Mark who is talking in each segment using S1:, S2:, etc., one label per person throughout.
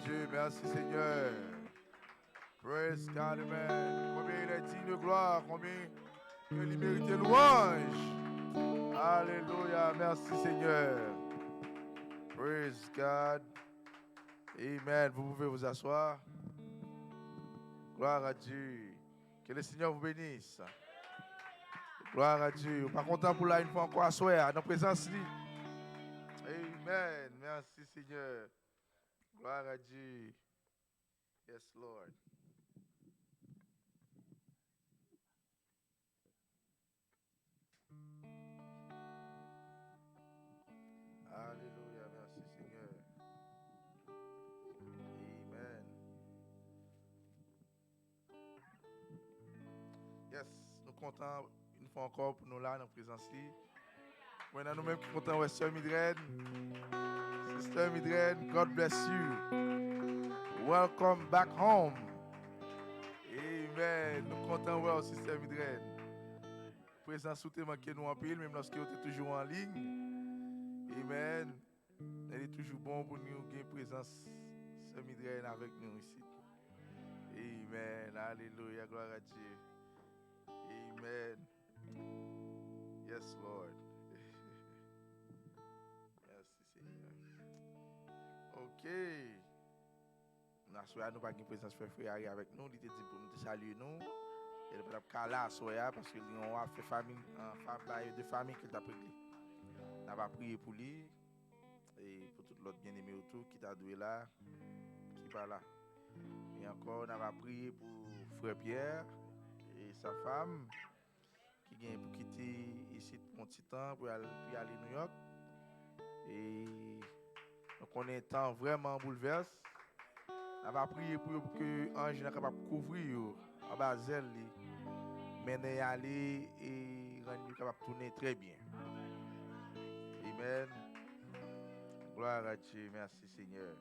S1: Dieu, merci Seigneur. Praise God, amen. Combien il est digne de gloire, combien il mérite de louange. Alléluia, merci Seigneur. Praise God. Amen. Vous pouvez vous asseoir. Gloire à Dieu. Que le Seigneur vous bénisse. Gloire à Dieu. Vous n'êtes pas content pour là une fois encore asseoir dans la présence. Amen. Merci Seigneur. Gloire à Dieu. Yes, Lord. Alléluia, merci Seigneur. Amen. Yes, nous comptons une fois encore pour nous là dans la présence. Maintenant, nous-mêmes qui comptons, ouais, Sœur Midred. Sister Midred, God bless you. Welcome back home. Amen. Nous comptons, ouais, Sister Midred. Présence sous manqué nous en pile, même lorsque vous êtes toujours en ligne. Amen. Elle est toujours bon pour nous gagner présence, Sœur Midred, avec nous ici. Amen. Alléluia. Gloire à Dieu. Amen. Yes, Lord. Merci, Seigneur. OK. Nous n'avons pas de présence de frère avec nous. Il était dit pour nous saluer nous. Il est pas là parce que nous avons fait famille, de famille qu'il t'a prié. Nous avons prié pour lui et pour tout l'autre bien-aimé autour qui t'a doué là, qui va là. Et encore, nous avons prié pour frère Pierre et sa femme qui vient pour quitter ici pour un petit temps pour aller à New York. Et donc on est un temps vraiment bouleversé. On va prier pour que l'ange soit capable de couvrir en bas d'elle, mener aller et rendre capable de tourner très bien. Amen. Gloire à Dieu, merci Seigneur.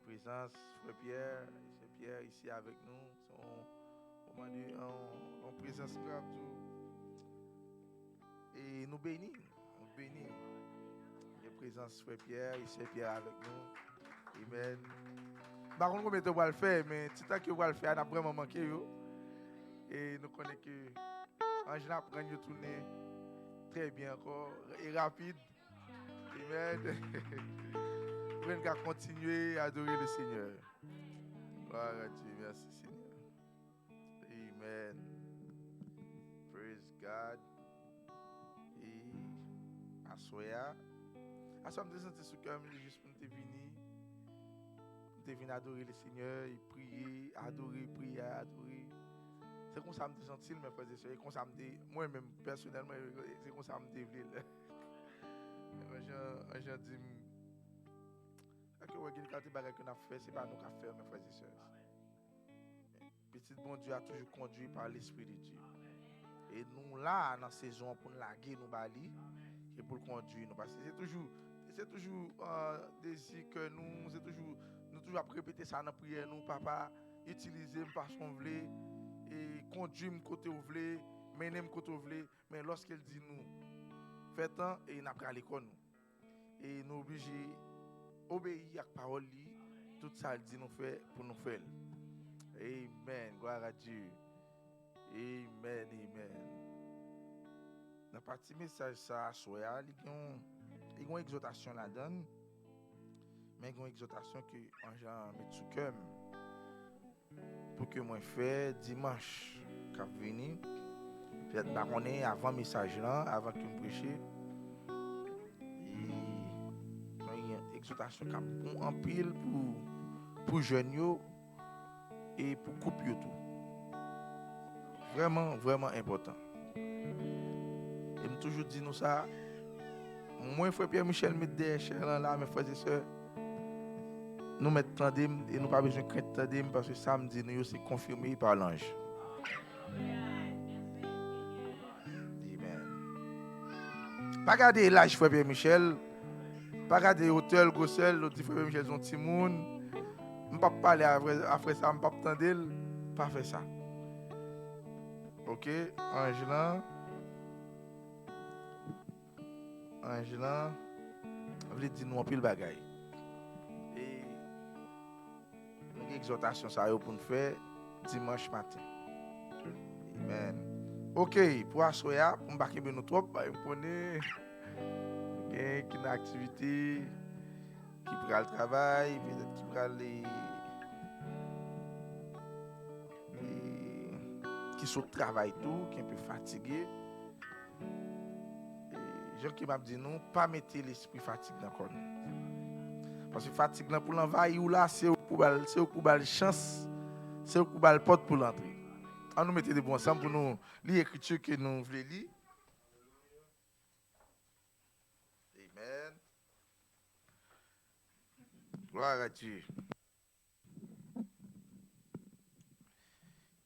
S1: Présence, frère Pierre ici avec nous. En présence grave. Et nous bénissons. La présence frère Pierre, ici Pierre avec nous. Amen. Par contre, comment tu vas le faire, mais si tu as le faire, on a vraiment manqué. Et nous connaissons que Angela prend une tournée très bien encore et rapide. Amen. Pour nous continuer à adorer le Seigneur. Gloire à Dieu, merci Seigneur. Amen. Praise God. Et à soya. À ce moment-là, je suis juste pour nous venir. De venir adorer le Seigneur et prier, adorer. C'est comme ça que je me sens, mes frères et sœurs. Moi-même, personnellement, c'est comme ça que je me dis. Je dis, quand on a fait, c'est pas nous qui avons fait, mes frères et sœurs. Petit bon Dieu a toujours conduit par l'Esprit de Dieu. Et nous, là, dans la saison, pour nous laguer, nous bali, et pour le conduire. Parce que c'est toujours désir que nous toujours à répéter ça dans la prière, nous, papa, utiliser parce qu'on voulait, et conduire côté où voulez, mener côté où voulez, mais lorsqu'il dit nous, faites un et il n'a pas à l'école nous. Et nous obligés obéir à la parole, tout ça il dit nous faire pour nous faire. Amen, gloire à Dieu. Amen. Dans la partie message, ça, il y a une exhortation là-dedans. Mais il y a une exhortation que Jean met sous cœur pour que moi fasse dimanche quand venir. Peut-être pas qu'on est avant message là, avant que je prêche. Et il y a une exhortation qui est en pile pour jeunes et pour couple tout. Vraiment, vraiment important. Et je toujours dit nous ça. Moi, frère Pierre Michel, me dit là, mes frères et sœurs. Nous mettons et nous n'avons pas besoin de craindre parce que samedi, nous c'est confirmé par l'ange. Amen. Pas garder l'âge, frère Pierre Michel. Pas garder hôtel, Gossel, l'autre frère Michel, son petit monde. Je ne peux pas parler après ça, je ne peux pas attendre. Pas faire ça. Ok, Angela, je voulais dire nous un peu le bagaille. Et exhortation ça yo pour nous faire dimanche matin. Amen. OK, pour assoya, pour m'barquer nous trop, on connaît une activité qui prend le travail, peut-être qui prend qui sont travail tout, qui est un peu fatigué. Et gens qui m'a dit non, pas mettre l'esprit fatigue dans corps. Parce que fatigue là pour l'envahir ou là c'est au coup bal chance, c'est au coup bal porte pour l'entrer. On nous mettre des bons ensemble pour nous lire l'écriture que nous voulons lire. Amen. Gloire à Dieu.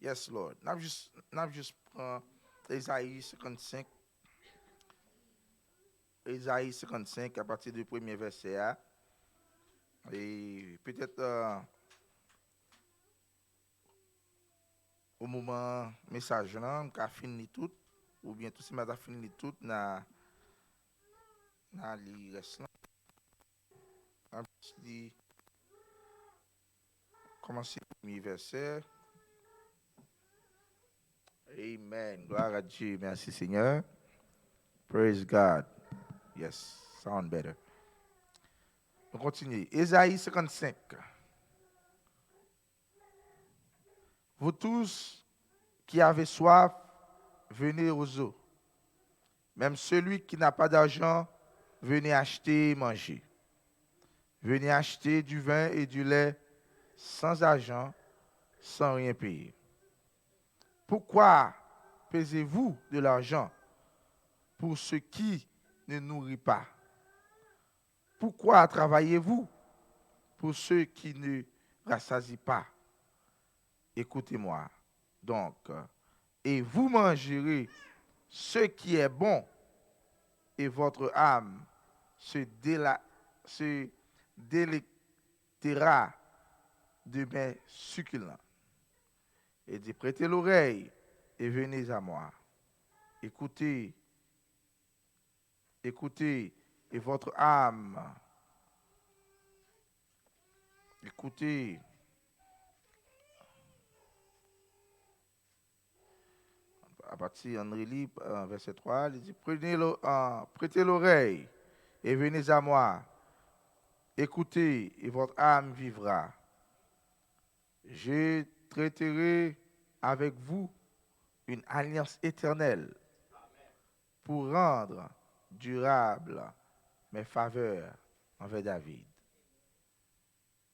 S1: Yes, Lord. N'a juste prend Ésaïe 55. Ésaïe 55 à partir du premier verset. Et peut-être au moment message là, on a fini tout ou bien tout si m'a fini tout na li reste là. On dit commencer le premier verset. Amen. Gloire à Dieu. Merci Seigneur. Praise God. Yes, sound better. On continue. Ésaïe 55. Vous tous qui avez soif, venez aux eaux. Même celui qui n'a pas d'argent, venez acheter et manger. Venez acheter du vin et du lait sans argent, sans rien payer. Pourquoi pesez-vous de l'argent pour ce qui ne nourrit pas? Pourquoi travaillez-vous pour ceux qui ne rassasient pas? Écoutez-moi donc, et vous mangerez ce qui est bon, et votre âme se délectera de mes succulents. Et dit, prêtez l'oreille et venez à moi. Écoutez, et votre âme, écoutez, à partir de relit, verset 3, il dit, prêtez l'oreille et venez à moi. Écoutez et votre âme vivra. Je traiterai avec vous une alliance éternelle pour rendre durable mes faveurs envers David.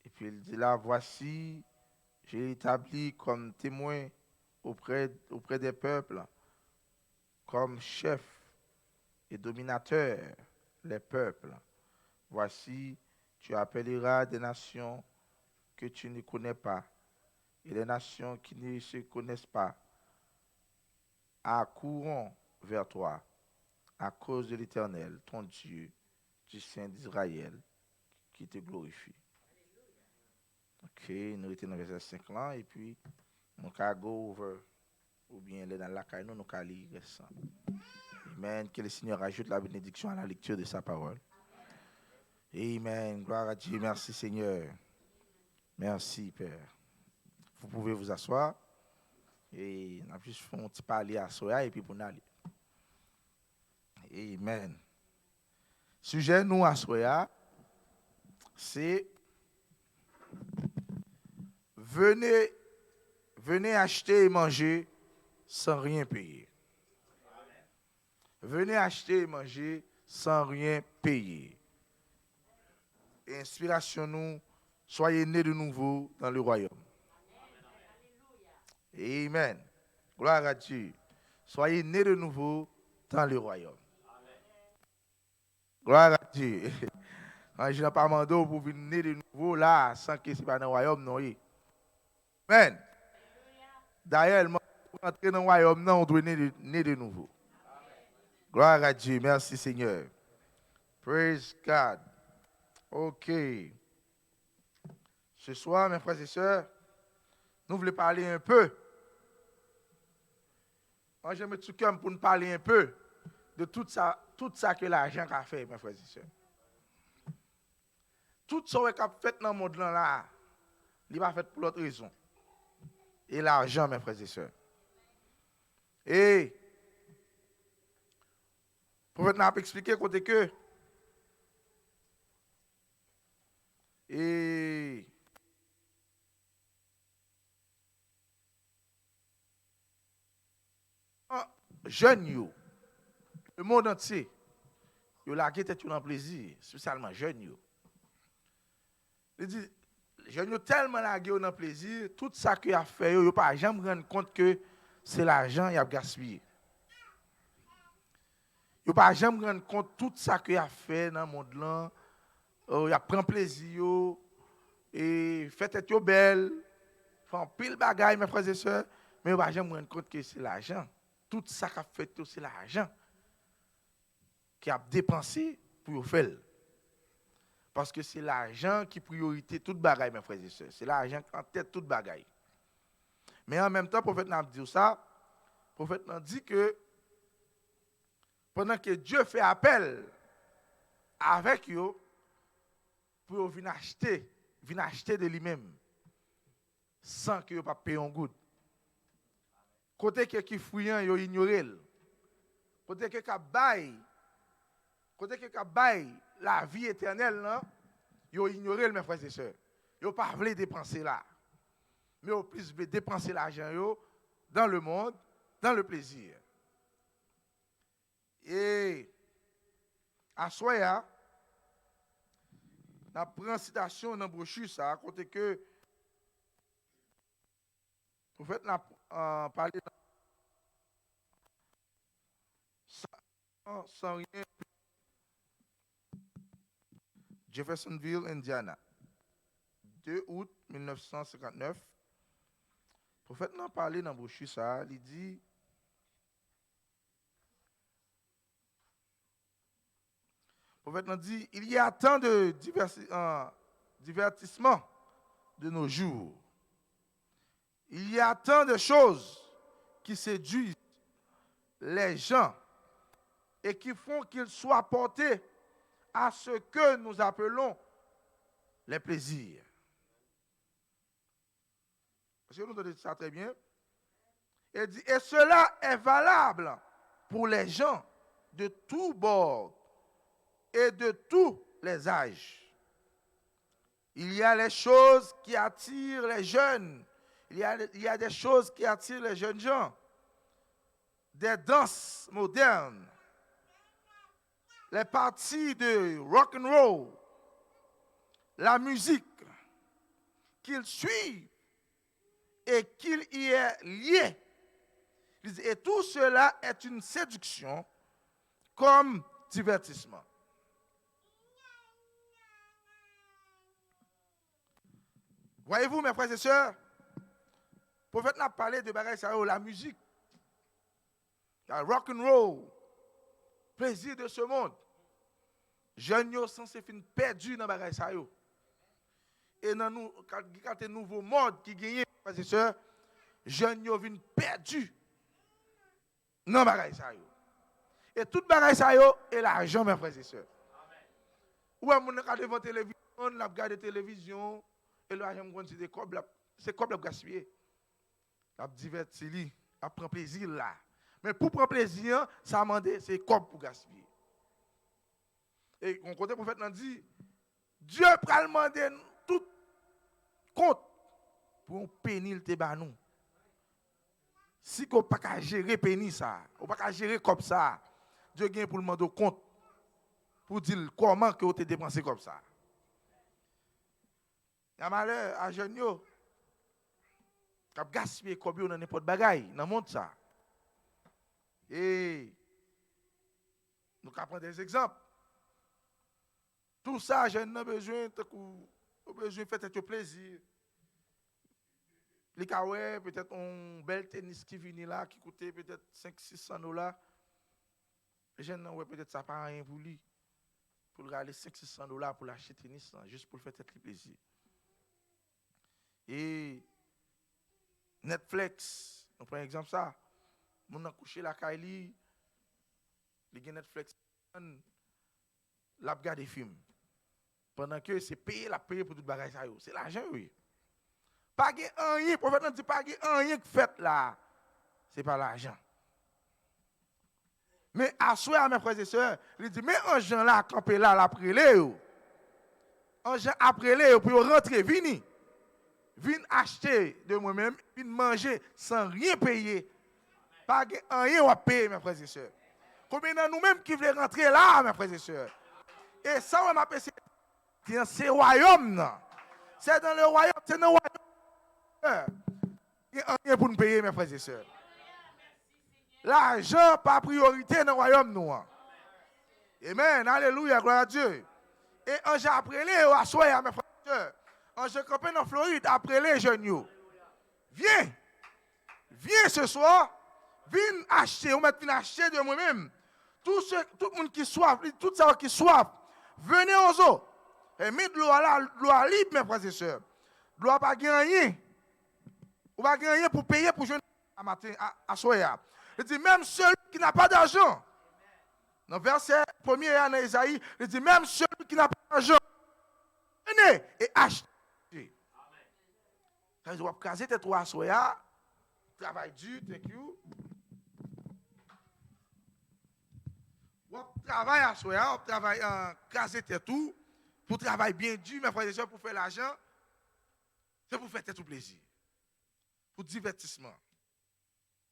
S1: Et puis il dit là, voici, j'ai établi comme témoin auprès des peuples, comme chef et dominateur les peuples. Voici, tu appelleras des nations que tu ne connais pas, et les nations qui ne se connaissent pas accourront vers toi à cause de l'Éternel, ton Dieu, du Saint d'Israël, qui te glorifie. Ok, nous étions dans le verset 5 là, et puis nous allons go over, ou bien aller dans la caille, nous allons lire ça. Amen. Que le Seigneur ajoute la bénédiction à la lecture de sa parole. Amen. Gloire à Dieu. Merci Seigneur. Merci Père. Vous pouvez vous asseoir. Et on a juste fait un petit parler à Soya et puis pour nous aller. Amen. Sujet nous à Soya, c'est venez acheter et manger sans rien payer. Venez acheter et manger sans rien payer. Inspiration nous, soyez nés de nouveau dans le royaume. Amen. Gloire à Dieu. Soyez nés de nouveau dans le royaume. Gloire à Dieu. Je n'ai pas demandé pour venir né de nouveau là, sans que ce soit dans le royaume, non. Amen. D'ailleurs, pour entrer dans le royaume, non, on doit né de nouveau. Gloire à Dieu. Merci Seigneur. Praise God. OK. Ce soir, mes frères et sœurs, nous voulons parler un peu. Moi, je me suis pour nous parler un peu de tout ça que l'argent a fait, mes frères et sœurs. Tout ça qu'on a fait dans le monde là, Il n'est pas fait pour l'autre raison. Et l'argent, mes frères et sœurs. Et, le prophète n'a pas expliqué côté que, et, jeunes, le monde entier, yo la qui tête dans plaisir, spécialement jeunes. Il dit, jeunes tellement la dans plaisir, tout ça qu'il a fait, yo pas jamais rendre compte que c'est l'argent qu'il a gaspillé. Yo pas jamais rendre compte tout ça qu'il a fait dans le monde là, il a prend plaisir et fait tête yo belle, font pile bagaille mes frères et sœurs, mais yo pas jamais rendre compte que c'est l'argent. Tout ça qu'a fait c'est l'argent qui a dépensé pour faire. Parce que c'est l'argent qui priorité toute bagaille, mes frères et sœurs. C'est l'argent qui en tête toute bagaille. Mais en même temps, le prophète n'a pas dit ça. Le prophète n'a dit que pendant que Dieu fait appel avec eux, pour venir acheter de lui-même, sans que vous pas payer un goût. Côté que qui fouillant, yo ignoré. Côté que bail la vie éternelle, non, yo ignoré mes frères et sœurs. Yo pas voulu dépenser là. Mais au plus veut dépenser l'argent yo dans le monde, dans le plaisir. Et à soya, on prend citation dans brochure ça, à côté que le prophète n'a parlé sans rien. Jeffersonville, Indiana. 2 août 1959. Le prophète n'a parlé dans brochure ça, il dit le prophète n'a dit il y a tant de divertissements de nos jours. Il y a tant de choses qui séduisent les gens et qui font qu'ils soient portés à ce que nous appelons les plaisirs. Est-ce que nous entendez ça très bien? Et dit, et cela est valable pour les gens de tous bords et de tous les âges. Il y a les choses qui attirent les jeunes. Il y a des choses qui attirent les jeunes gens. Des danses modernes. Les parties de rock and roll. La musique qu'ils suivent et qu'il y est lié. Et tout cela est une séduction comme divertissement. Voyez-vous, mes frères et sœurs, le prophète n'a parlé de bagaille, la musique, le rock and roll, plaisir de ce monde. Jeunes sont censés finir perdus dans bagaille ça. Et dans nous, quand un nouveau mode qui gagne, frères et sœurs, jeunes viennent perdus dans bagaille ça. Et toute bagaille ça est l'argent, mes frères et sœurs. Ou on a devant la télévision, on a regardé la télévision, et l'argent c'est comme le gaspiller. La divertir, la prend plaisir là. Mais pour prendre plaisir, ça a demandé, c'est comme pour gaspiller. Et on côté prophète nous dit, Dieu peut demander tout compte pour un pénil te ba nous. Si qu'on pas gérer pénil ça, on pas gérer comme ça, Dieu gagne pour demander compte pour dire comment que vous te dépensé comme ça. Il y a malheur à jeunes yo qui gaspillé comme yo dans n'importe bagaille dans le monde ça. Et nous allons prendre des exemples. Tout ça, j'ai besoin de faire tes plaisir. Les kawé, peut-être un bel tennis qui vient là, qui coûte peut-être 500-600 $. J'ai peut-être ça pas rien pour lui. Pour regarder 500-600 $ pour l'acheter tennis, juste pour faire tes plaisir. Et Netflix, on prend un exemple ça. Mon a couché la Kylie, les Netflix, l'a regarder des films. Pendant que c'est payé pour tout bagage ça, c'est l'argent oui. Pas rien, prophète dit pas rien qui fait là. C'est pas l'argent. Mais à soi, mes frères et sœurs, il dit, mais un gens là, campé là, après les, un gens après les, pour rentrer, vini. Viens acheter de moi-même, viens manger sans rien payer. Pas rien à payer, mes frères et sœurs. Combien de nous-mêmes qui voulons rentrer là, mes frères et sœurs? Et ça, on appelle c'est le royaume. C'est dans le royaume, c'est dans le royaume. Il n'y a rien pour nous payer, mes frères et sœurs. L'argent, pas priorité dans le royaume, nous. Amen. Alléluia, gloire à Dieu. Et un jour après les, à soir, mes frères et sœurs, un jour campé dans Floride, après les jeunes, viens ce soir, viens acheter, on va acheter de moi-même. Tout le monde qui soif, tout ça qui soif, venez aux eaux. Et mettez l'eau là, l'eau libre, mes frères et sœurs. L'eau pas gagner. On va gagner pour payer pour jeûner à matin, à soir. Il dit même celui qui n'a pas d'argent. Dans le verset 1er dans Isaïe, il dit même celui qui n'a pas d'argent, venez et achetez. Quand vous casez tes trois soya, travail dur, thank you. Vous travaillez à soya, vous travaillez en caser tes tout, pour travailler bien dur, mes frères et sœurs, pour faire l'argent, c'est pour faire tout plaisir. Pour divertissement.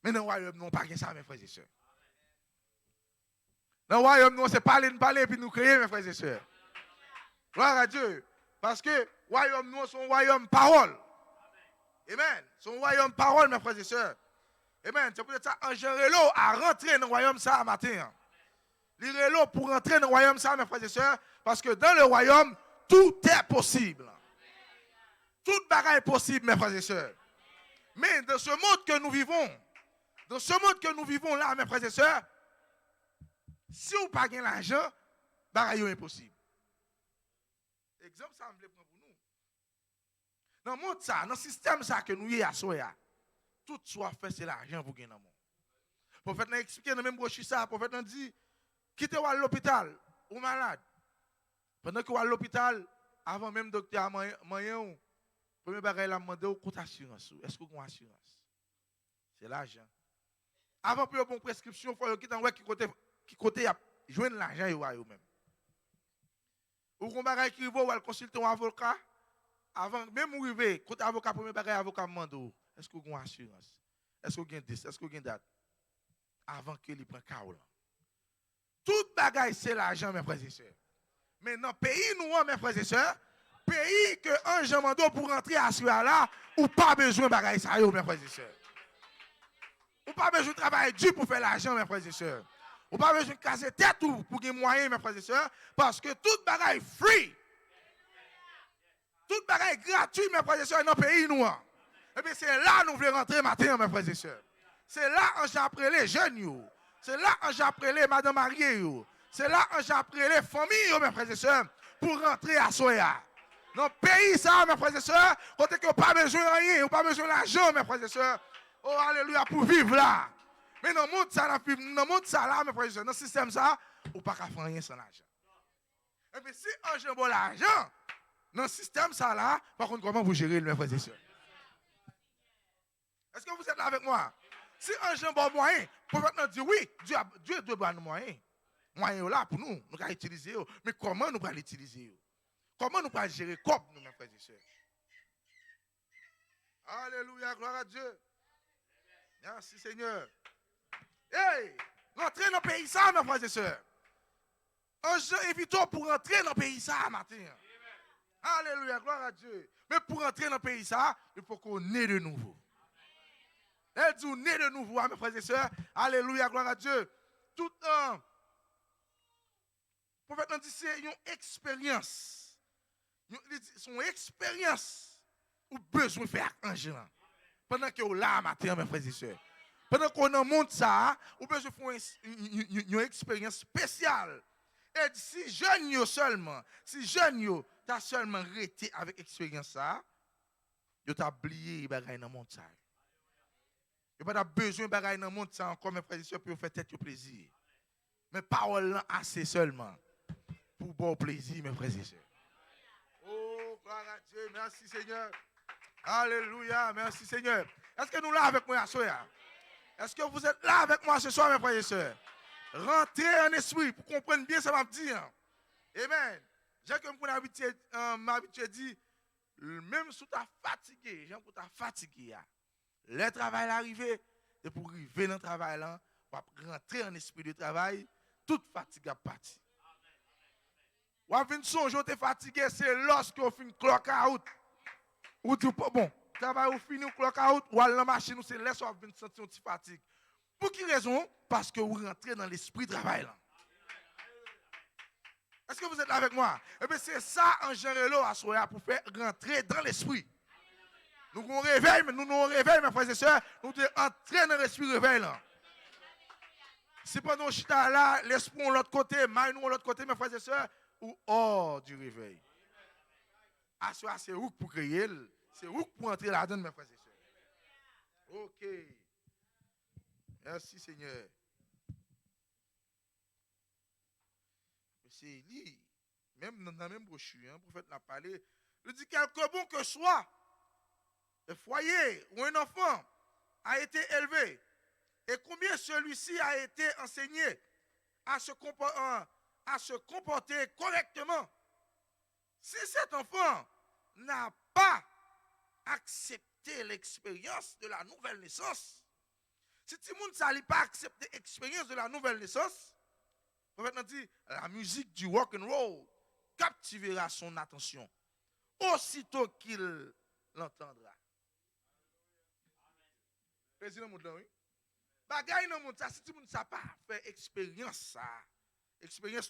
S1: Mais dans le royaume, nous n'avons pas ça, mes frères et sœurs. Dans le royaume, nous, c'est parler et puis nous créer, mes frères et sœurs. Gloire à Dieu. Parce que le royaume, nous, c'est un royaume parole. Amen. C'est un royaume parole, mes frères et sœurs. Amen. C'est pour ça un Jérélo à rentrer dans le royaume ça matin. L'Irélo pour rentrer dans le royaume ça, mes frères et sœurs, parce que dans le royaume, tout est possible. Tout bagage est possible, mes frères et sœurs. Mais dans ce monde que nous vivons, là, mes frères et sœurs, si vous n'avez pas l'argent, bagage est impossible. Exemple, ça me plaît pour nous. Dans le monde, ça, dans le système ça que nous y à soya, tout soit fait, c'est l'argent pour gagner dans le monde. Le prophète n'a expliqué dans le même brochure ça, le prophète n'a dit, quittez l'hôpital, ou malade. Pendant que vous à l'hôpital, avant même docteur moyen, premier bagage il a demandé au compte assurance. Est-ce que vous avez une assurance? C'est l'argent. Avant pour une prescription, il faut quitter en qui côté joindre l'argent yo même. Ou qu'on bagage qui va ou consulter un avocat avant même arriver, côté avocat premier bagage avocat demande est-ce que vous avez une assurance? Est-ce que vous avez 10? Est-ce que vous avez date? Avant qu'il prenne carreau. Tout bagage c'est l'argent mes frères et sœurs. Mais dans le pays nous mes frères et sœurs, pays que un jamando pour rentrer à ce là, ou pas besoin de bagage ça mes frères et sœurs. Ou pas besoin de travailler dur pour faire l'argent mes frères et sœurs. Ou pas besoin de casser tête tout pour gagner moyen mes frères et sœurs parce que tout bagage free. Tout bagage gratuit mes frères et sœurs dans le pays nous. Et bien c'est là nous voulons rentrer matin mes frères et sœurs. C'est là que j'ai appris les jeunes. C'est là que j'ai appris les madame mariées. C'est là que j'ai appris les familles, mes frères et sœurs, pour rentrer à Soya. Dans le pays, ça, mes frères et sœurs, côté que pas besoin de rien, pas besoin d'argent, mes frères et sœurs. Oh, alléluia, pour vivre là. Mais dans le monde, ça, là, mes frères et sœurs, dans le système, ça, on ne peut pas faire rien sans l'argent. Et puis, si un jeune bon l'argent, dans le système, ça, là, par contre, comment vous gérez, mes frères et sœurs? Est-ce que vous êtes là avec moi? Si un jeune bon moyen, pour maintenant dire oui, Dieu doit nous moyens. Moyens là pour nous, nous allons utiliser. Mais comment nous allons l'utiliser? Comment nous allons gérer comme nous, mes frères et sœurs? Alléluia, gloire à Dieu. Merci Seigneur. Hey, rentrez dans le pays ça, mes frères et sœurs. Un jeune invitons pour rentrer dans le pays ça matin. Alléluia, gloire à Dieu. Mais pour rentrer dans le pays ça, il faut qu'on naisse de nouveau. Elle dit naît de nouveau, mes frères et sœurs. Alléluia, gloire à Dieu. Tout un. Le prophète dit c'est une expérience. Son expérience ou besoin de faire un jeune. Pendant que vous là matin, mes frères et sœurs. Pendant qu'on a monte ça, vous besoin de faire une expérience spéciale. Et si jeune seulement, si jeune tu as seulement arrêté avec l'expérience ça, tu as oublié les bagages dans le monde ça. Il n'y a pas besoin de bagages dans le monde ça encore, mes frères et sœurs, pour faire tête au plaisir. Mais parole assez seulement pour bon plaisir, mes frères et sœurs. Oh, gloire à Dieu, merci Seigneur. Alléluia. Merci Seigneur. Est-ce que nous là avec moi ce soir? Est-ce que vous êtes là avec moi ce soir, mes frères et sœurs? Rentrez en esprit pour comprendre bien ce que je vais dire. Amen. J'ai comme m'habitué dit, même si tu es fatigué, j'ai pour fatigué. Le travail est arrivé, et pour arriver dans le travail, là, pour rentrer en esprit de travail, toute fatigue est partie. Ou à venir songer, tu es fatigué, c'est lorsque vous finissez clock out. Ou tu bon, travail ou fini clock out, ou à la machine, c'est là que vous venez sentir une petite fatigue. Pour quelle raison? Parce que vous rentrez dans l'esprit de travail. Là. Est-ce que vous êtes là avec moi? Eh bien, c'est ça en général à Soya pour faire rentrer dans l'esprit. Nous nous réveillons, mes frères et sœurs, nous sommes entrés dans l'esprit réveil. Là. Si pendant que chita là, l'esprit de l'autre côté, maille nous de l'autre côté, mes frères et sœurs, ou hors du réveil. À Soya, c'est où pour créer, c'est où pour entrer là-dedans, mes frères et sœurs. Ok. Merci Seigneur. C'est lui, même dans la même brochure, le prophète n'a parlé, il dit quelque bon que soit, le foyer ou un enfant a été élevé, et combien celui-ci a été enseigné à se comporter correctement. Si cet enfant n'a pas accepté l'expérience de la nouvelle naissance, si tout le monde n'a pas accepté l'expérience de la nouvelle naissance, le prophète dit, la musique du rock and roll captivera son attention aussitôt qu'il l'entendra. Président Moudlan, oui. Bagay nan moun sa, si tu moun sa pas fait expérience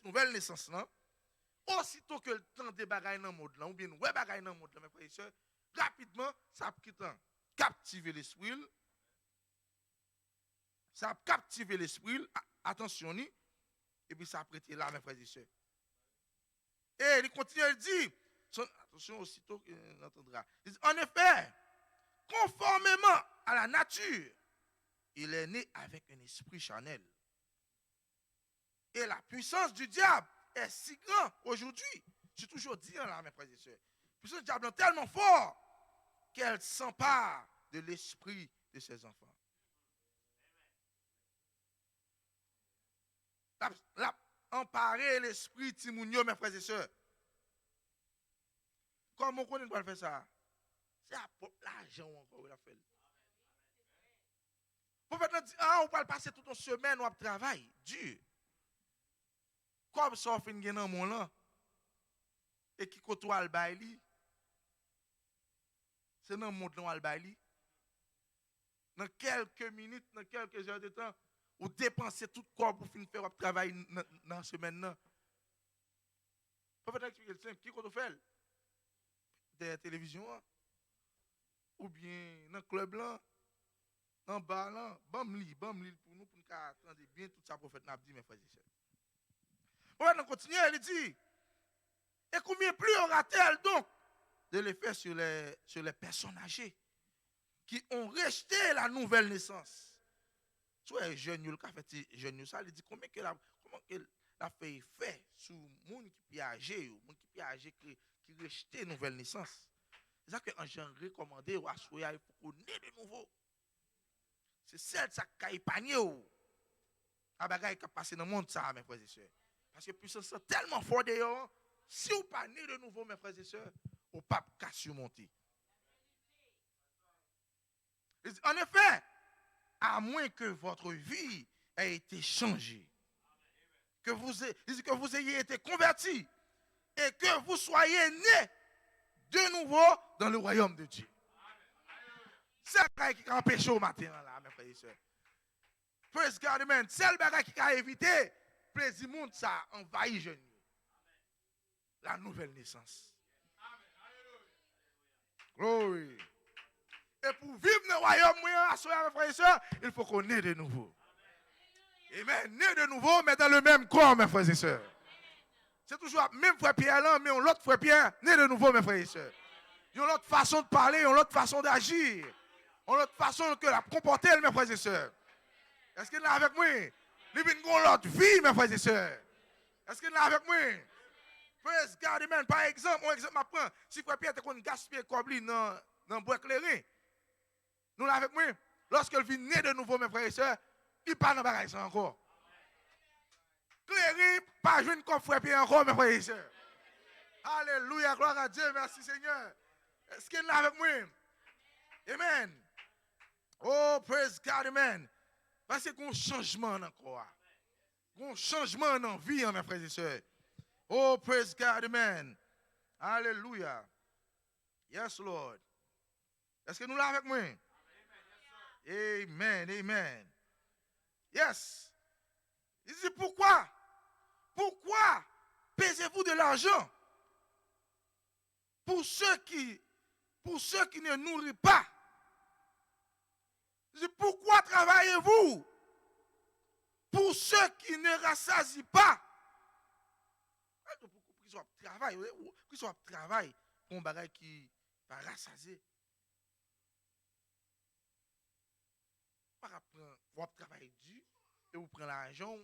S1: nouvelle naissance là, aussitôt que le temps de bagay nan Moudlan, ou bien ouais bagay nan Moudlan, mes frères et sœurs, rapidement, ça quitte captiver l'esprit. Ça a captivé l'esprit, attention, et puis ça a prêté là, mes frères et sœurs. Et il continue, il dit, attention aussitôt qu'il entendra. Il dit, en effet, conformément à la nature, il est né avec un esprit charnel. Et la puissance du diable est si grande aujourd'hui. J'ai toujours dit là, mes frères et sœurs. La puissance du diable est tellement forte qu'elle s'empare de l'esprit de ses enfants. La emparer l'esprit Timounio, mes frères et sœurs. Comment on connaît pas faire ça? C'est à l'argent encore il a fait. Pour faire dire, on va passer toute une semaine au travail, dur. Comme ça, on fait un mon là. Et qui côtoie le baili. C'est dans le monde dans le baili. Dans quelques minutes, dans quelques heures de temps, ou dépenser tout le corps pour finir faire un travail dans la semaine. Pour faire expliquer simple, qui qu'on fait? Des télévisions, ou bien dans le club là, dans le bar là, bam li pour nous, pour nous attendre bien tout ça, prophète n'a dit, mes frères et sœurs. Pour nous continuer, il dit, et combien plus aura-t-elle donc de l'effet sur les personnes âgées qui ont rejeté la nouvelle naissance? Soit jeune, il a fait jeune, ça, il dit comment qu'elle a fait effet sur les gens qui sont âgés, les gens qui sont âgés qui rejettent la nouvelle naissance. C'est ça que j'ai recommandé à Soya, il faut qu'on ait de nouveau. C'est celle qui a épargné. La bagaille qui a passé dans le monde, ça, mes frères et sœurs. Parce que puissance est tellement fort d'ailleurs, si vous pas né de nouveau, mes frères et sœurs, vous ne pouvez pas surmonter. En effet, à moins que votre vie ait été changée, que vous ayez été converti et que vous soyez né de nouveau dans le royaume de Dieu. C'est ce qui a empêché au matin, là, mes frères et sœurs. Praise God, amen. C'est le bagage qui a évité, plaisir monde, ça envahit jeune. La nouvelle naissance. Glory. Et pour vivre dans le royaume, mes frères et sœurs, il faut qu'on ait de nouveau. Amen. Né de nouveau, mais dans le même corps, mes frères et sœurs. C'est toujours le même frère Pierre là, mais l'autre frère Pierre, né de nouveau, mes frères et sœurs. Ils ont l'autre façon de parler, ils ont l'autre façon d'agir. Ils ont l'autre façon de la comporter, mes frères et sœurs. Est-ce qu'il est là avec moi? Ils viennent l'autre vie, mes frères et sœurs. Est-ce qu'il est là avec moi? Praise God, amen. Par exemple, on exemple m'apprend, si frère Pierre te qu'on gaspille comme lui dans dans le bois éclairé. Nous là avec moi, lorsqu'elle vient naître de nouveau, mes frères et sœurs, il parle dans bagaille ça encore. Cléry, pas jouer comme frère pied encore, mes frères et sœurs. Alléluia, gloire à Dieu, merci Seigneur. Est-ce qu'il est là avec moi? Amen. Oh, praise God, amen. Parce qu'il y a un changement encore. Un changement dans la vie, mes frères et sœurs. Oh, praise God, amen. Alléluia. Yes, Lord. Est-ce que nous là avec moi? Amen, amen. Yes. Il dit pourquoi? Pourquoi pesez-vous de l'argent pour ceux qui ne nourrissent pas? Il dit pourquoi travaillez-vous pour ceux qui ne rassasient pas? Pourquoi ils sont travail pour un bagage qui va rassasier? Vous travaillez dur et vous prenez l'argent.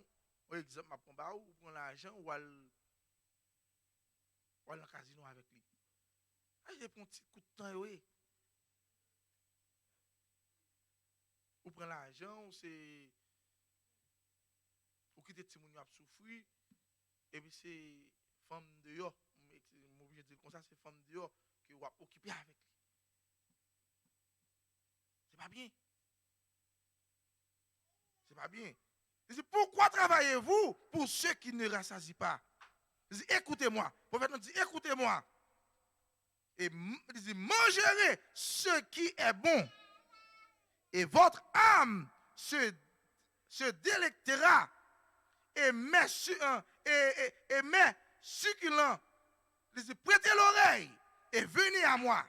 S1: Par exemple, vous prenez l'argent ou allez dans le casino avec lui. Je prends un petit coup de temps. Oui. Vous prenez l'argent, c'est. Vous quittez les gens qui souffrir. Et puis c'est femme dehors. Je suis obligé de dire comme ça, c'est femme dehors qui vous occupé avec lui. C'est pas bien. C'est pas bien. Il dit, pourquoi travaillez-vous pour ceux qui ne rassasient pas? Il dit, écoutez-moi. Le prophète nous dit, écoutez-moi. Et il dit, mangerez ce qui est bon. Et votre âme se délectera et met succulent. Il dit, prêtez l'oreille et venez à moi.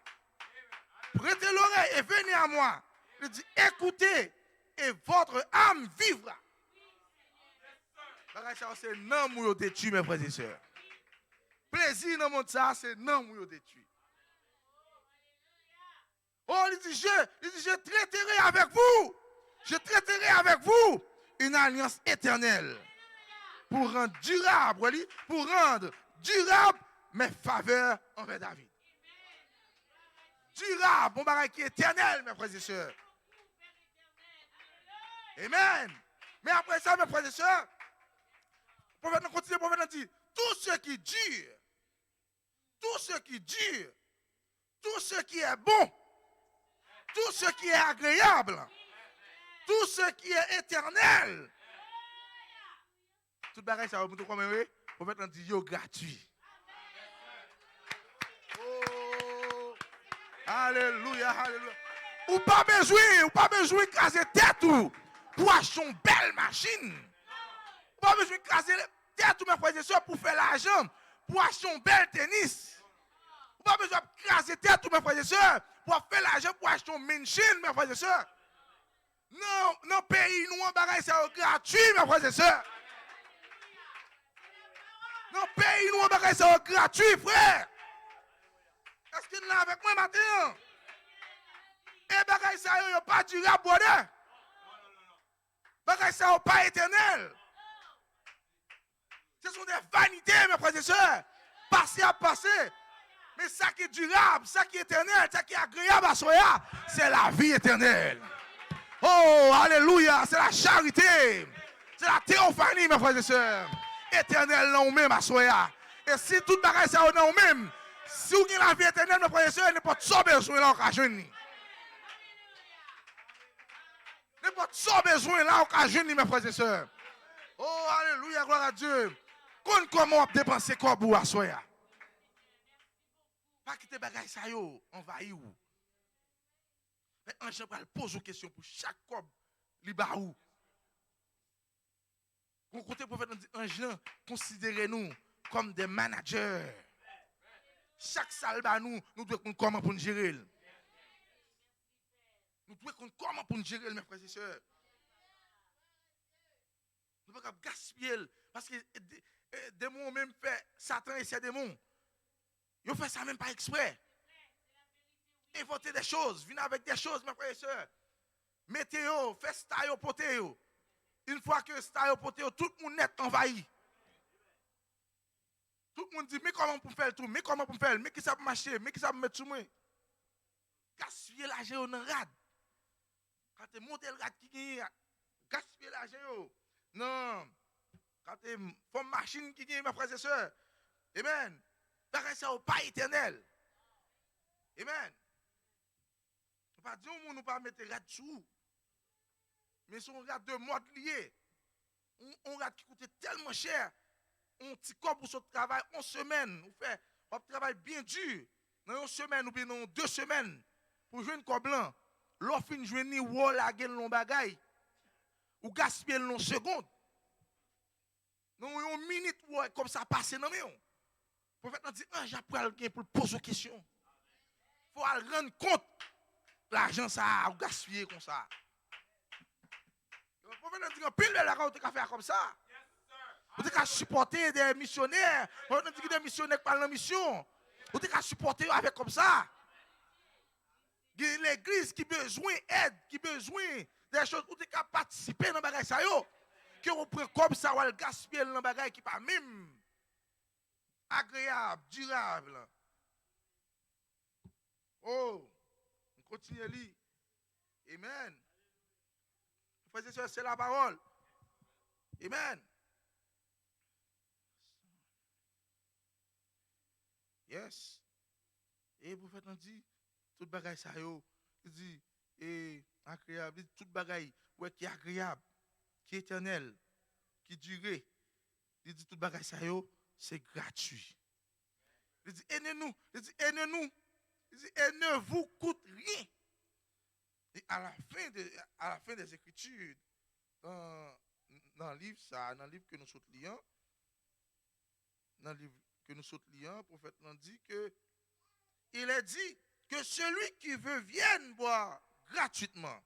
S1: Prêtez l'oreille et venez à moi. Il dit, écoutez et votre âme vivra. C'est non mouillot détruit, mes frères et sœurs. Plaisir dans le monde, c'est non mouillot détruit. Oh, il dit, je traiterai avec vous. Je traiterai avec vous une alliance éternelle. Pour rendre durable mes faveurs envers David. Durable, mon bagage qui est éternel, mes frères et sœurs. Amen. Mais après ça, mes frères et sœurs, le prophète continue, le prophète dit, tout ce qui dure, tout ce qui est bon, tout ce qui est agréable, tout ce qui est éternel, tout bagage ça va vous comme le prophète dit, yo gratuit. Oh, alléluia, alléluia. Ou pas besoin de caser tête ou pour acheter une belle machine. Pas besoin de casser tête, mes frères et sœurs, pour faire l'argent, pour acheter un bel tennis. Pas besoin de casser tête, mes frères et sœurs, pour faire l'argent, pour acheter un mansion, mes frères et sœurs. Non, pays, nous, on bagaille ça gratuit, mes frères et sœurs. Non, pays, nous, on bagaille ça gratuit, frère. Est-ce que nous là avec moi matin? Et bagaille ça, il n'y a pas durable, bonheur. Bagaille ça, pas éternel. Ce sont des vanités, mes frères et sœurs. Passer à passer. Mais ça qui est durable, ça qui est éternel, ça qui est agréable à soi, c'est la vie éternelle. Oh, alléluia, c'est la charité. C'est la théophanie, mes frères et sœurs. Éternel, non même à soi. Et si tout bagage ça non même, si vous avez la vie éternelle, mes frères et sœurs, n'importe quoi besoin là, on va jeûner. N'importe quoi besoin là, on va jeûner, mes frères et sœurs. Oh, alléluia, gloire à Dieu. Comment on dépenser quoi pour à soi? Pas quitter bagage ça yo, envahir ou. Mais un jour va poser une question pour chaque cob li ba ou. Mon côté prophète dit un jour considérez-nous comme des managers. Chaque salle ba nous devons comprendre comment pour nous gérer. Nous devons comprendre comment pour nous gérer mes frères et sœurs. Nous ne pouvons pas gaspiller parce que des démons même fait Satan et ses démons. Ils font ça même pas exprès. Inventer des choses, venir avec des choses, mes frères et sœurs. Mettez-vous, faites style poté. Une fois que style poté, tout le monde est envahi. Tout le monde dit, mais comment pour faire tout? Mais comment pour faire? Mais qui ça peut marcher? Mais qui ça peut mettre sur moi? gaspiller l'argent dans le rad. Quand tu montes le rad qui gagne, gaspiller l'argent. Non. Quand tu fais une machine qui gagne, mes frères et sœurs. Amen. Parce que ça n'est pas éternel. Amen. On ne pas dire qu'on ne pas mettre rad sous. Mais c'est un rad de mode lié. Un rad qui coûte tellement cher. Un petit corps pour ce travail, en semaine. On fait un travail bien dur. Dans une semaine ou bien dans 2 semaines. Pour jouer un corps blanc. L'offre une jouer ni wall la gueule non bagay. Ou gaspiller non seconde. Non, une minute comme ça passe dans le pour faire dire, j'apprends quelqu'un pour poser une question. Il faut rendre compte l'argent ça ou gaspiller comme ça. Pour faire dire, pile de l'argent tu faire comme ça. Vous avez supporter des missionnaires. Vous avez dit des missionnaires qui parlent en mission. Vous avez supporter avec comme ça. L'église qui a besoin d'aide, qui a besoin des choses, vous avez participer dans le bagage ça yo. Que vous prenez comme ça, ou gaspiller dans le bagage qui n'est pas même agréable, durable. Oh, on continue à lire. Amen. Frères et sœurs, c'est la parole. Amen. Yes. Et vous faites dit, tout bagage ça yo, il dit, agréable, tout bagage, ouais, qui est agréable, qui est éternel, qui dure. Il dit, tout bagage ça yo, c'est gratuit. Il dit, aidez-nous. Il dit, aidez-nous. Il dit, et ne vous coûte rien. Et à la fin des Écritures, dans le livre, dans le livre que nous sommes liant, le prophète nous dit que il est dit que celui qui veut vienne boire gratuitement.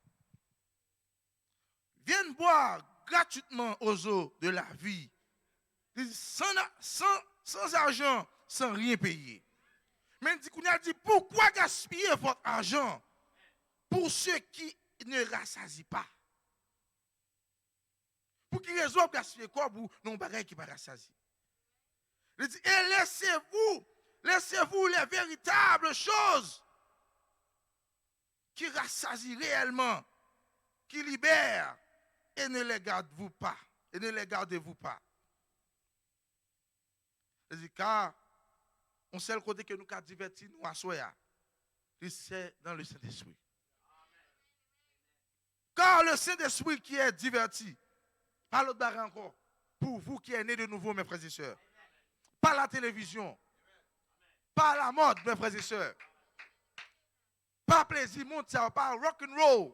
S1: Vienne boire gratuitement aux eaux de la vie. Sans argent, sans rien payer. Mais il a dit, pourquoi gaspiller votre argent pour ceux qui ne rassasient pas? Pour qui raison gaspiller quoi pour non bagaille qui ne rassasient? Il dit, et laissez-vous les véritables choses qui rassasient réellement, qui libèrent, et ne les gardez-vous pas. Et ne les gardez-vous pas. Il dit, car on sait le côté que nous avons diverti, nous à soya. C'est dans le Saint-Esprit. Car le Saint-Esprit qui est diverti, pas l'autre barre encore, pour vous qui êtes nés de nouveau, mes frères et sœurs. Pas la télévision, pas la mode, mes frères et sœurs. Pas plaisir, pas rock and roll,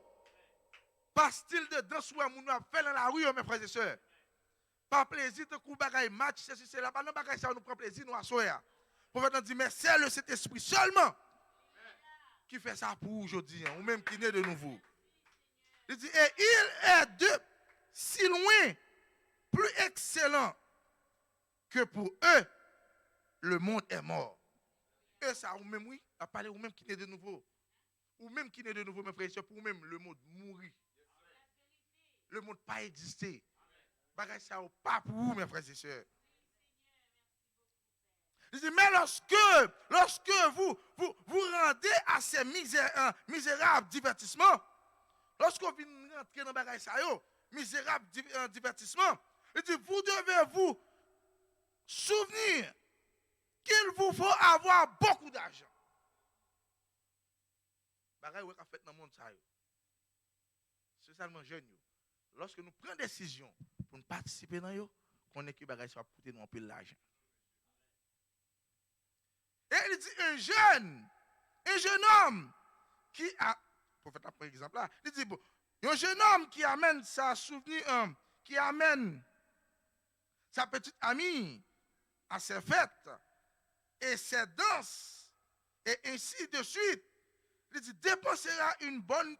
S1: pas style de danse où on a fait dans la rue, mes frères et sœurs. Pas plaisir de couper bagaille match, c'est là, pas non bagaille ça, nous prend plaisir, nous à soya. Le prophète dit, mais c'est le Saint-Esprit seulement qui fait ça pour aujourd'hui, ou même qui naît de nouveau. Il dit, et il est de si loin plus excellent que pour eux, le monde est mort. Et ça, ou même, oui, à parler, ou même qui naît de nouveau. Ou même qui naît de nouveau, mes frères et sœurs, pour même le monde mourir. Le monde pas exister. Bagage ça, pas pour vous, mes frères et sœurs. Il dit, mais lorsque vous rendez à ces misérables divertissements, lorsque vous venez rentrer dans le bagage, misérable divertissement, il dit, vous devez vous souvenir qu'il vous faut avoir beaucoup d'argent. Bagage vous fait dans le monde, c'est seulement jeune. Lorsque nous prenons décision pour nous participer dans yo, qu'on est que bagage va coûter nous un peu l'argent. Et il dit un jeune homme qui a, pour faire un exemple là, il dit bon, un jeune homme qui amène sa souvenir, qui amène sa petite amie à ses fêtes et ses danses et ainsi de suite, il dit dépensera une bonne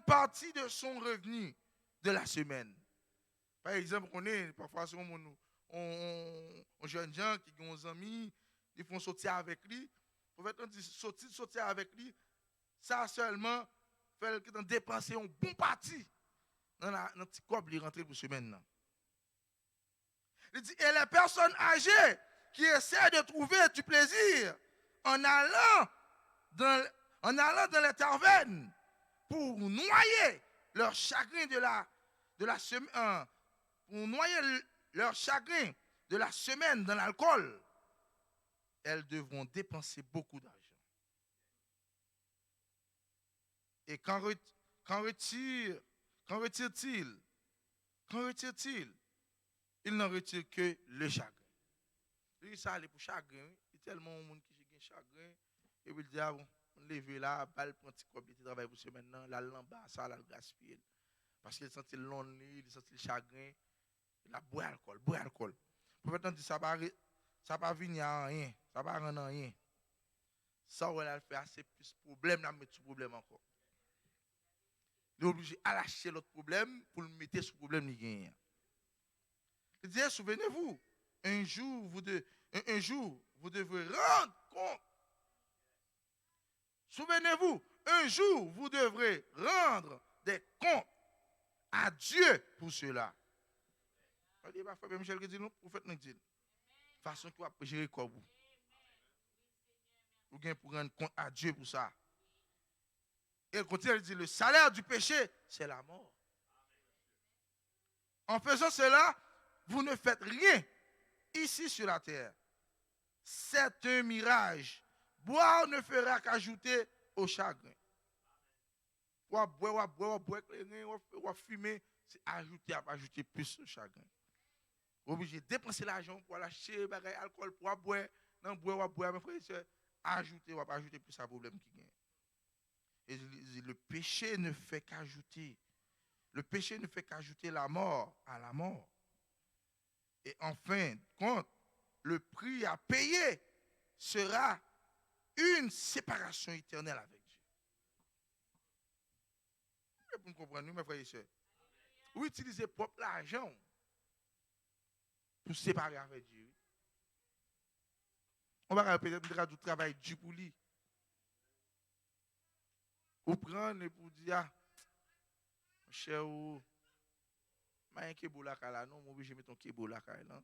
S1: partie de son revenu de la semaine. Par exemple, on est parfois on jeune gens qui ont des amis, ils font sortir avec lui. Pour faire sortir avec lui, ça seulement fait dépenser une bonne partie dans le petit corps pour rentrer pour semaine. Il dit, et les personnes âgées qui essaient de trouver du plaisir en allant en allant dans les tavernes pour noyer leur chagrin de la semaine, pour noyer leur chagrin de la semaine dans l'alcool, elles devront dépenser beaucoup d'argent. Et qu'en retire-t-il? Qu'en retire-t-il? Il n'en retire que le chagrin. Lui, ça allait pour chagrin. Il y a tellement de monde qui a chagrin. Et puis il dit, ah bon, on lève là, balle, prend un petit cob, il travaille pour ce maintenant, là, l'en-bas, ça, là, le gaspiller. Parce qu'il sentit le lonely, il sentit le chagrin. Il a boit alcool, boit alcool. Le prophète dit, ça va venir à rien, ça va rendre rien. Ça, on va faire assez plus de problèmes, là, mettre ce problème encore. Il est obligé à lâcher l'autre problème pour le mettre sur le problème qu'il gagne. Il dit, souvenez-vous, un jour, vous devrez rendre compte. Souvenez-vous, un jour, vous devrez rendre des comptes à Dieu pour cela. Il dit, Frère Michel, dit non, prophète nous dit. Façon qu'il va gérer quoi vous. Vous gagnez pour rendre compte à Dieu pour ça. Et il continue, il dit, le salaire du péché, c'est la mort. En faisant cela, vous ne faites rien ici sur la terre. C'est un mirage. Boire ne fera qu'ajouter au chagrin. Ou à boire, ou à fumer, c'est ajouter plus au chagrin. Vous êtes obligé de dépenser l'argent pour acheter des alcool, pour boire, non, boire, mes frères et sœurs, ajouter plus à problème qui gagne. Et le péché ne fait qu'ajouter. Le péché ne fait qu'ajouter la mort à la mort. Et en fin de compte, le prix à payer sera une séparation éternelle avec Dieu. Pour nous comprendre, mes frères et sœurs. Vous utilisez propre l'argent pour se séparer avec Dieu. On va peut-être du travail dur pour lui. Ou prendre et pour dire, ah, cher ou, je suis un kebo la kala, non, je vais mettre un kebo la kala.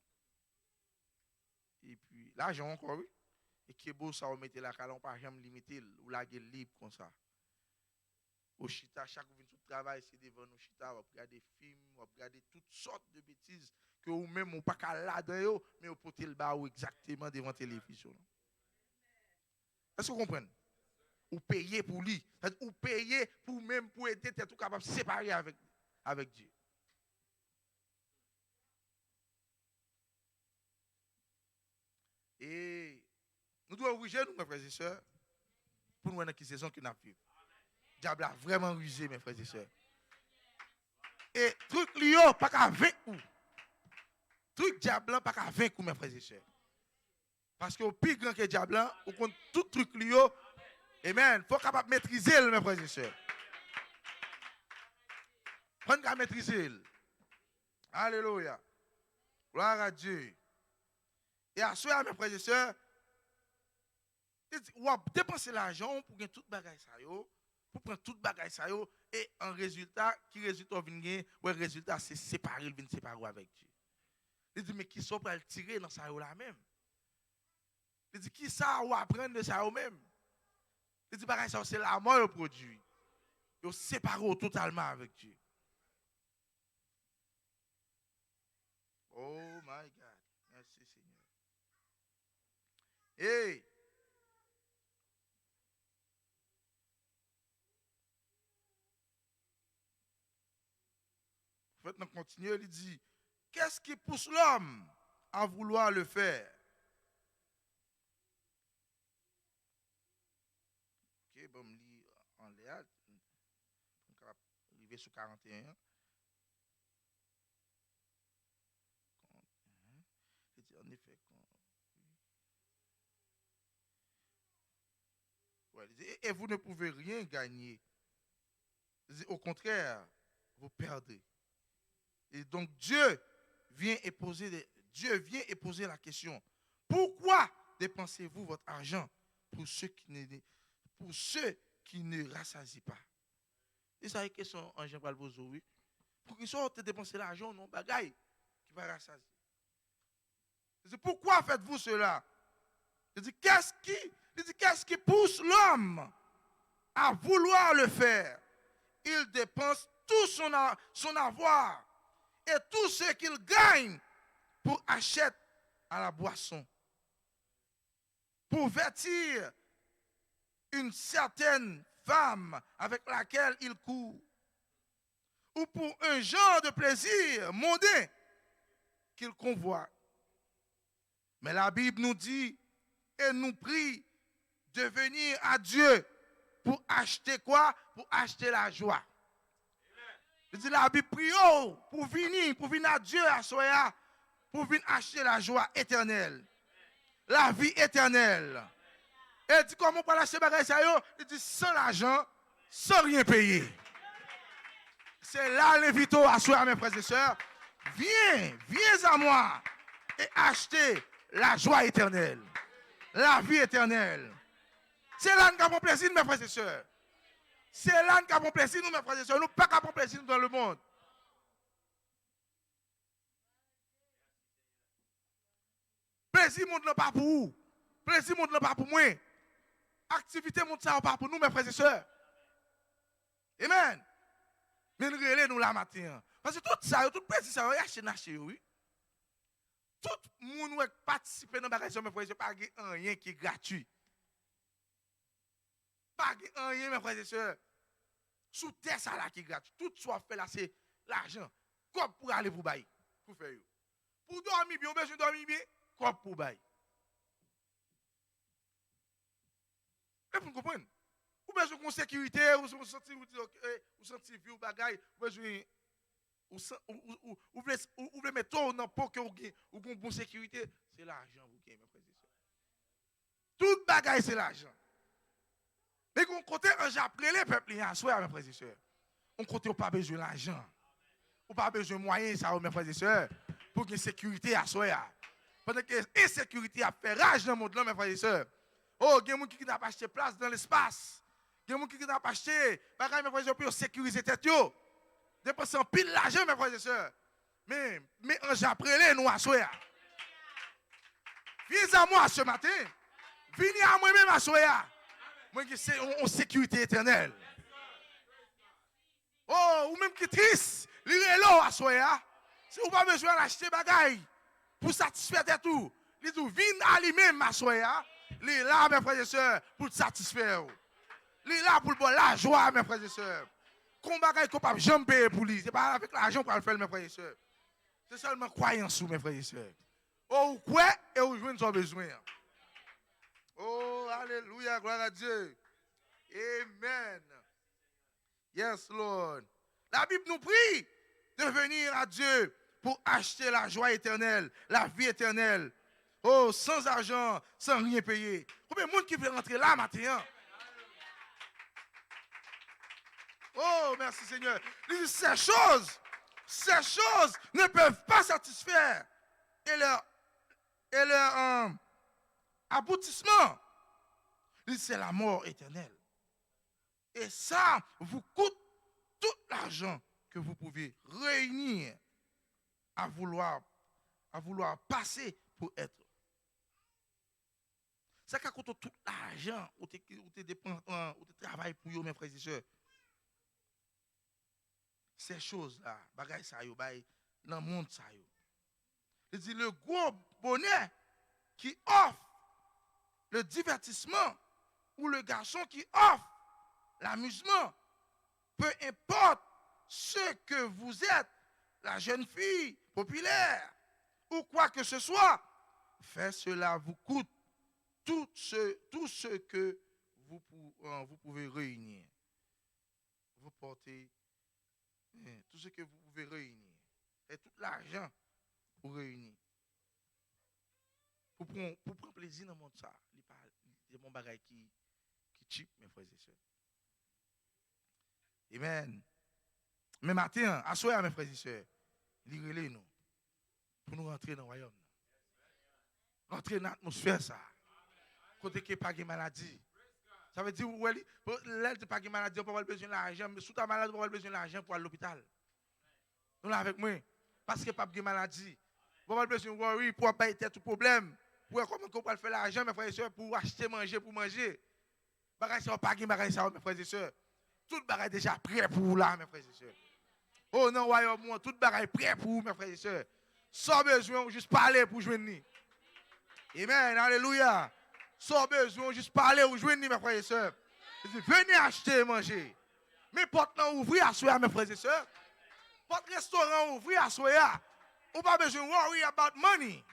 S1: Et puis, l'argent encore, oui. Et kebo, ça, on mette la kala, on ne peut pas jamais limiter, ou la gueule libre comme ça. Au chita, chaque fois que vous travaillez, c'est devant nos chita, on va regarder des films, on va regarder toutes sortes de bêtises que vous-même, on ne peut pas là-dedans, mais vous portez le bas exactement devant la télévision. Est-ce que vous comprenez? Ou payer pour lui. Ou payer pour même pour aider, tu es tout capable de se séparer avec Dieu. Et nous devons ruser, nous, mes frères et sœurs, pour nous dans qui saison que nous avons vécu. Le diable a vraiment rusé, mes frères et sœurs. Et truc lion, pas qu'à vaincre. Truc diable, pas qu'à vaincre, mes frères et sœurs. Parce que au plus grand que le diable, au compte tout truc lion, amen, il faut capable maîtriser, mes frères et sœurs. Prendre qu'à maîtriser. Alléluia. Gloire à Dieu. Et à ceux, mes frères et sœurs, ou à dépenser l'argent pour gagner toute bagaille ça yo, pour prendre toute bagaille ça yo, et en résultat, qui résultat vient ou résultat c'est séparer, vient séparer avec Dieu. Il dit mais qui sont pour le tirer dans ça yo là même. Il dit qui ça ou apprendre de ça yo même. Il dit bagaille ça c'est la mort au produit. Yo séparer totalement avec Dieu. Oh my God. Merci Seigneur. Hey. Maintenant, continue, il dit, qu'est-ce qui pousse l'homme à vouloir le faire? Ok, bon, je lis en Léa, on va arriver sur 41. Il dit, en effet, ouais, il dit, et vous ne pouvez rien gagner. Il dit, au contraire, vous perdez. Et donc Dieu vient et poser la question. Pourquoi dépensez-vous votre argent pour ceux qui ne rassasient pas? Et ça, c'est une question en Jean Paul Bozo, oui. Pour qu'ils soient dépenser l'argent, non, bagaille qui va rassasier. Pourquoi faites-vous cela? Il dit, qu'est-ce qui pousse l'homme à vouloir le faire? Il dépense tout son avoir et tout ce qu'il gagne pour acheter à la boisson, pour vêtir une certaine femme avec laquelle il court, ou pour un genre de plaisir mondain qu'il convoite. Mais la Bible nous dit et nous prie de venir à Dieu pour acheter quoi? Pour acheter la joie. Je dis la Bible prie pour venir à Dieu à Soya, pour venir acheter la joie éternelle, la vie éternelle. Et il dit comment on peut acheter bagage ça? Il dit sans l'argent, sans rien payer. C'est là l'invito à Soya, mes frères et sœurs. Viens à moi et achetez la joie éternelle, la vie éternelle. C'est là que nous avons plaisir, mes frères et sœurs. C'est là que nous avons plaisir, nous, mes frères et sœurs. Nous ne pouvons pas plaisir dans le monde. Plaisir, monde n'est pas pour vous. Plaisir, monde n'est pas pour moi. Activité, monde n'est pas pour nous, mes frères et sœurs. Amen. Mais nous relèvons la matin. Parce que tout ça, tout plaisir, ça va acheter, oui. Tout le monde qui participe dans la bagage, mes frères et sœurs, pas rien qui est gratuit. Pas rien, mes frères et sœurs. Sous terre, ça là qui est gratuit. Tout soit fait là, c'est l'argent. Comme pour aller pour bailler. Pour faire. Pour dormir bien, on besoin de dormir bien. Comme pour bailler. Et pour comprendre. Ou besoin de sécurité, ou sentir vie ou bagaille, ou besoin ou voulez mettre tout dans pour que vous ayez une bonne sécurité, c'est l'argent vous gagnez, mes frères et sœurs. Tout bagaille c'est l'argent. Mais qu'on côté j'ai appris les peuples à soi, mes frères et sœurs. On côté pas besoin d'argent. Ou pas besoin de moyens ça, mes frères et sœurs, pour que sécurité à soi. Pendant que l'insécurité a fait rage dans le monde là, mes frères et sœurs. Oh, il y a des gens qui n'ont pas acheté place dans l'espace. Il y a des gens qui n'ont pas acheté bagaille, mes frères et sœurs, pour sécuriser tête yo. Dépenser en pile l'argent, mes frères et sœurs. Mais j'ai appris nous à soi. Viens à moi ce matin. Viens à moi-même à soi. Moi qui c'est en sécurité éternelle. Oh, ou même qui triste, l'île là à soi. Si vous n'avez pas besoin d'acheter bagaille pour satisfaire tout, il dit viens à lui-même à soi. L'île là, mes frères et sœurs, pour te satisfaire. L'île là pour le la joie, mes frères et sœurs. Qu'on bagaille qu'on pas jamais payer pour lui. C'est pas avec l'argent qu'on va le faire, mes frères et sœurs. C'est seulement croyance, mes frères et sœurs. Oh, quoi et vous jouez son besoin. Oh, alléluia, gloire à Dieu. Amen. Yes, Lord. La Bible nous prie de venir à Dieu pour acheter la joie éternelle, la vie éternelle. Oh, sans argent, sans rien payer. Combien de monde qui veut rentrer là matin? Oh, merci Seigneur. Ces choses ne peuvent pas satisfaire. Et leur aboutissement, c'est la mort éternelle. Et ça vous coûte tout l'argent que vous pouvez réunir à vouloir passer pour être. Ça qui coûte tout l'argent où tu travailles pour vous, mes frères et sœurs. Ces choses-là, bagay ça yo, dans le monde ça yo. Il dit le gros bonheur qui offre le divertissement ou le garçon qui offre l'amusement, peu importe ce que vous êtes, la jeune fille populaire ou quoi que ce soit, faire cela vous coûte tout ce que vous pouvez réunir. Vous portez tout ce que vous pouvez réunir. Et tout l'argent pour réunir. Pour prendre plaisir dans le monde, ça. C'est mon bagage qui cheap, mes frères et sœurs. Amen. Mais matin, à soir, mes frères et sœurs, lisez nous. Pour nous rentrer dans le royaume. Rentrer dans l'atmosphère, ça. Côté qu'il n'y a pas de maladie. Ça veut dire, là, il n'y a pas de maladie, on n'a pas besoin d'argent. Mais sous ta maladie, on n'a pas besoin d'argent pour aller à l'hôpital. Nous là avec moi. Parce qu'il n'y a pas de maladie. On n'a pas besoin de worry pour pas être tout problème. Pour comment qu'on peut faire l'argent, mes frères et sœurs, pour acheter, manger, pour manger. Bagay ça, pas de bagay ça, mes frères et sœurs. Tout bagay déjà prêt pour vous là, mes frères et sœurs. Oh non, royaume, tout bagay prêt pour vous, mes frères et sœurs. Sans besoin, juste parler pour joindre. Amen, alléluia. Sans besoin, juste parler ou joindre, mes frères et sœurs. Venez acheter et manger. Mais porte non ouvrir à soi, mes frères et sœurs. Porte restaurant ouvrir à soi. On pas besoin de worry about money.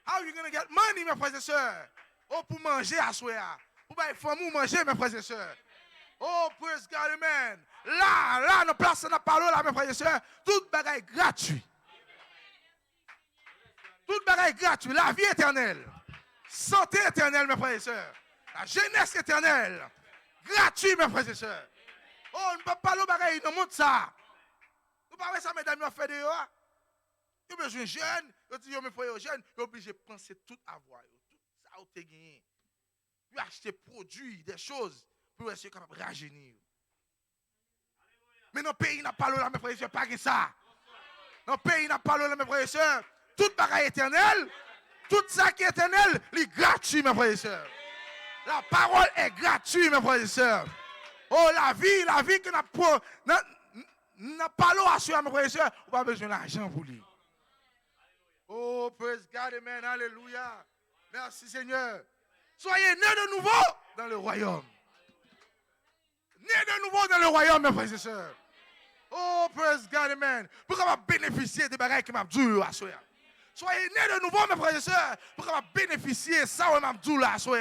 S1: How are you going to get money, mes frères et sœurs? Oh, pour manger à soi. Pour pas famille manger, mes frères et sœurs. Oh, praise God, amen. Là, nous place dans la parole, là, mes frères et sœurs. Tout bagaille gratuit. Tout bagaille gratuit. La vie éternelle. Santé éternelle, mes frères et sœurs. La jeunesse éternelle. Gratuit, mes frères et sœurs. Oh, ne peut pas parler de bagaille dans le monde, ça. Nous ne parlons pas ça, mesdames, nous fait de yo. Vous avez besoin de jeunes. Vous dites, mes frères jeunes, vous êtes obligés de penser tout avoir. Tout ça, vous avez gagné. Vous achetez des produits, des choses, pour être capable de rajeunir. Mais dans le pays, n'a pas là, mes frères et sœurs, pas que ça. Dans le pays, n'a pas là, mes frères et sœurs. Tout bagaille éternel, tout ça qui est éternel, il est gratuit, mes frères et sœurs. La parole est gratuite, mes frères et sœurs. Oh, la vie que n'a pas l'eau à soi, mes frères et sœurs, on n'a pas besoin d'argent pour lui. Oh, praise God, amen, alléluia. Merci Seigneur. Soyez nés de nouveau dans le royaume. Nés de nouveau dans le royaume, mes frères et sœurs. Oh, praise God, amen. Pour qu'on va bénéficier des bagages qui m'a dit à soi. Soyez nés de nouveau, mes frères et sœurs, pour qu'on va bénéficier de ça qui m'a dit à soi.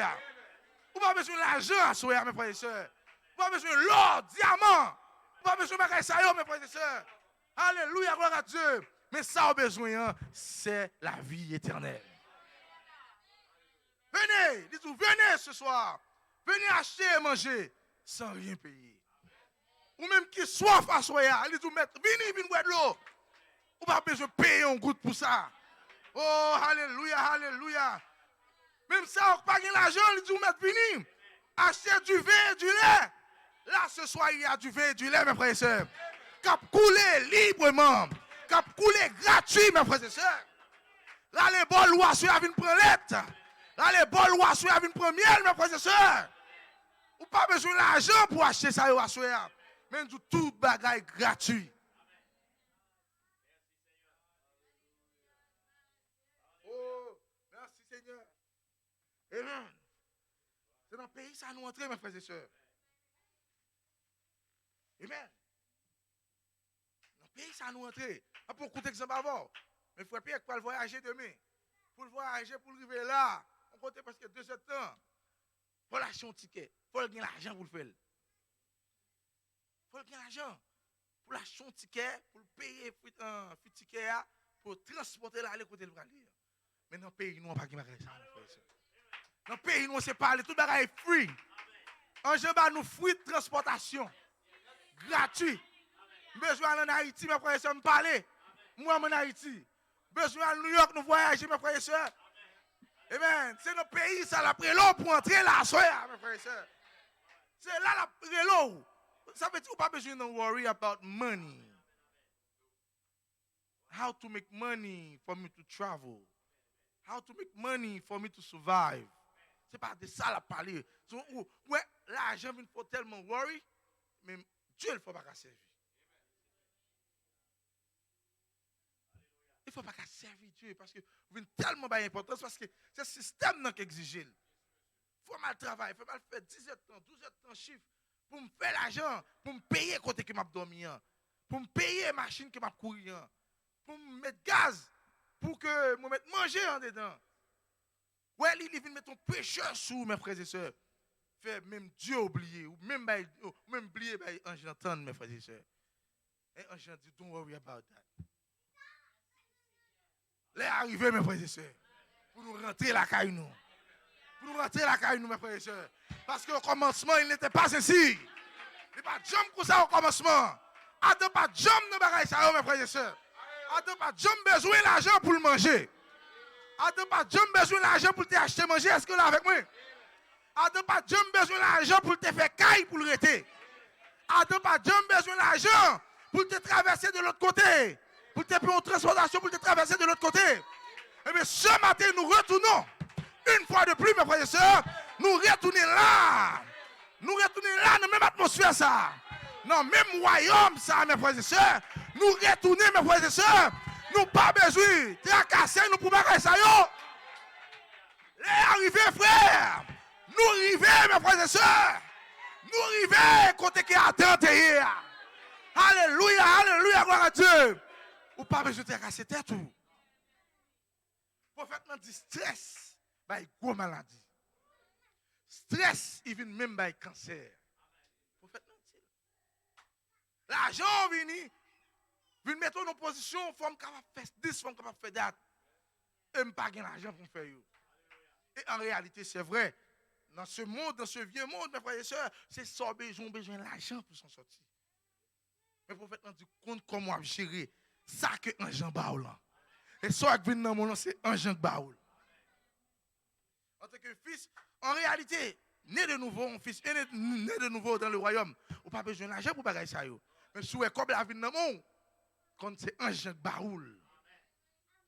S1: Vous n'avez pas besoin d'argent à soi, mes frères et sœurs. Vous n'avez pas besoin de l'or, diamant. Vous n'avez pas besoin de bagages ça, mes frères et sœurs. Alléluia, gloire à Dieu. Mais ça, au besoin, c'est la vie éternelle. Venez, dites-vous, venez ce soir. Venez acheter et manger sans rien payer. Ou même qui soif à soya, dites-vous, venez boire de l'eau. Vous n'avez pas besoin de payer un goutte pour ça. Oh, alléluia, alléluia. Même ça, vous n'avez pas l'argent, dites-vous, venez. Achetez du vin et du lait. Là, ce soir, il y a du vin et du lait, mes frères et sœurs. Cap couler librement. Cap couler gratuit, mes frères et sœurs. Là, les bols ou assurés avec une prélette. Là, les bols ou assurés avec une première, mes frères et sœurs. Vous n'avez pas besoin d'argent pour acheter ça ou assurer. Mais tout bagaille gratuit. Oh, merci Seigneur. Amen. C'est dans le pays ça nous entrer, mes frères et sœurs. Amen. Dans le pays ça nous entrer. Pour écouter exemple avant. Mais frère Pierre, pour le voyager demain. Pour le voyager, pour arriver là. On compte parce que 2 heures de temps. Il faut acheter un ticket. Il faut gagner l'argent pour le faire. Il faut gagner l'argent. Pour acheter un ticket, pour payer un ticket, pour transporter là, aller côté le aller. Mais dans le pays, nous, on n'a pas de ça. Dans le pays, nous, on ne sait pas aller. Tout le bagage est free. En général, nous fruits de transportation. Gratuit. Besoin d'aller en Haïti, mes frères et sœurs, me parler. Moi, en Haïti. Besoin à New York, nous voyager, mes frères et sœurs. Amen. C'est notre pays, ça la prélo pour entrer là, soya, mes frères et sœurs. C'est là la prélo. Ça veut dire qu'on n'a pas besoin de worry about money. How to make money for me to travel. How to make money for me to survive. C'est pas de ça la parler. Ouais, l'argent vient pour tellement worry, mais Dieu ne faut pas servir. Il ne faut pas servir Dieu parce que vous avez tellement d'importance parce que c'est le système qui exige. Il faut mal travailler, il faut mal faire 10 heures de temps, 12 heures de temps chiffre pour me faire l'argent, pour me payer côté que m'a dormi, pour me payer la machine que m'a couru, pour me mettre gaz, pour que me mettre manger en dedans. Ouais, il vient mettre ton pécheur sous mes frères et sœurs. Fait même Dieu oublier ou même oublier ange entendre mes frères et sœurs. Et ange dit don't worry about that. Les arrivés mes frères et sœurs pour nous rentrer la caille nous. Pour nous rentrer la caille nous mes frères et sœurs. Parce qu'au commencement il n'était pas ainsi. Il n'y a pas de jambes comme ça au commencement. Il n'y a pas de jambes dans bagaille ça mes frères et sœurs. Il n'y a pas de jambes besoin d'argent pour le manger. Il n'y a pas de jambes besoin d'argent pour t'acheter manger. Est-ce que là avec moi? Il n'y a pas de jambes besoin d'argent pour te faire caille pour le rester. Il n'y a pas de jambes besoin d'argent pour te traverser de l'autre côté. Pour te payer une transportation pour te traverser de l'autre côté. Eh bien, ce matin, nous retournons Une fois de plus, mes frères et sœurs, nous retournons là. Nous retournons là, dans la même atmosphère, ça. Dans le même royaume, ça, mes frères et sœurs. Nous retournons, mes frères et sœurs. Nous pas besoin de tracasser, nous pouvons pas ça. Les arrivés, frères. Nous arrivons, mes frères et sœurs. Nous arrivons, côté qui attend. Alléluia, alléluia, gloire à Dieu. Ou pas besoin de tracasser tête. Le prophète m'a dit stress, bah, gros maladie. Stress, il vient même par cancer. Le prophète m'a dit. L'argent vient mettre en position, forme capable de faire 10, forme capable de faire date. Et je pas l'argent pour faire. Et en réalité, c'est vrai. Dans ce monde, dans ce vieux monde, mes frères et sœurs, c'est ça besoin de l'argent pour s'en sortir. Mais le prophète m'a dit, compte comment gérer ça que un Jean Baoul. Et ça qui vient dans mon nom, c'est un Jean Baoul. En tant que fils, en réalité, né de nouveau, un fils né de nouveau dans le royaume, ou pas besoin d'argent pour bagager ça. Mais si vous comme la vie dans mon, quand c'est un Jean Baoul,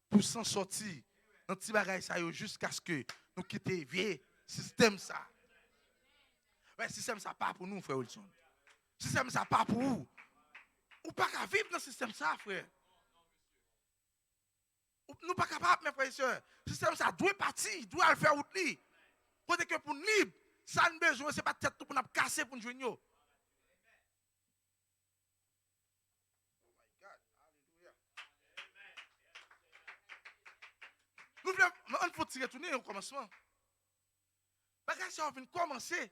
S1: pour s'en sortir, dans petit bagaille ça jusqu'à ce que nous quittions le vieux système ça. Ouais, système ça pas pour nous, frère Wilson. Système ça pas pour vous. Ou pas qu'à vivre dans ce système ça, frère. Nous pas capables, mes frères et sœurs. Le système ça doit partir, doit le faire outil. Côté que pour nous libre, ça n'a besoin, c'est pas tête pour nous casser pour nous jouer. Oh my God, alléluia. Nous voulons, il faut tirer tourner au commencement. Parce que on vient commencer.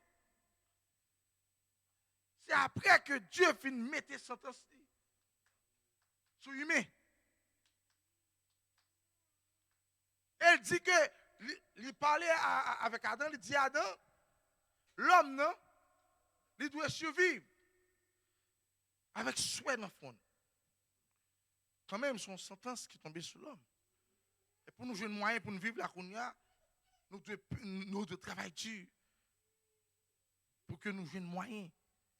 S1: C'est après que Dieu finit de mettre sentence sur l'humain. Elle dit que, il parlait avec Adam, il dit à Adam, l'homme, non, il doit survivre avec souhait dans le fond. Quand même, son sentence qui est tombée sur l'homme. Et pour nous jouer un moyen, pour nous vivre la Kounia, nous devons travailler dur. Pour que nous jouions un moyen,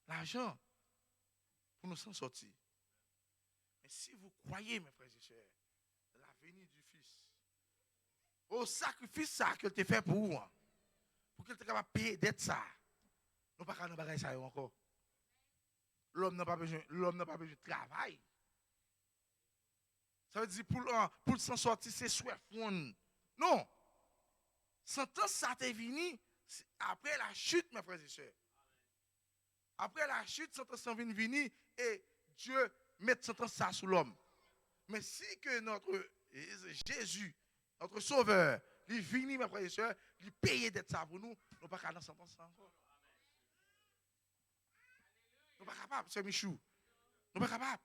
S1: l'argent, pour nous s'en sortir. Mais si vous croyez, mes frères et sœurs, la venue du Fils, au sacrifice ça que tu fait pour vous, pour qu'il soit capable de payer dette ça, nous ne pouvons pas ça encore. L'homme n'a pas besoin de travail. Ça veut dire pour s'en sortir, c'est souhait fond. Non. Sentence ça t'est venu après la chute, mes frères et sœurs. Après la chute, sentence ça vient venir et Dieu met sentence ça sur l'homme. Mais si que notre Jésus, notre Sauveur, il vient, mes frères et sœurs, il paye d'être ça pour nous, nous ne pouvons pas dans sentence ça encore. Nous ne sommes pas capables, c'est Michou. Nous ne sommes pas capables.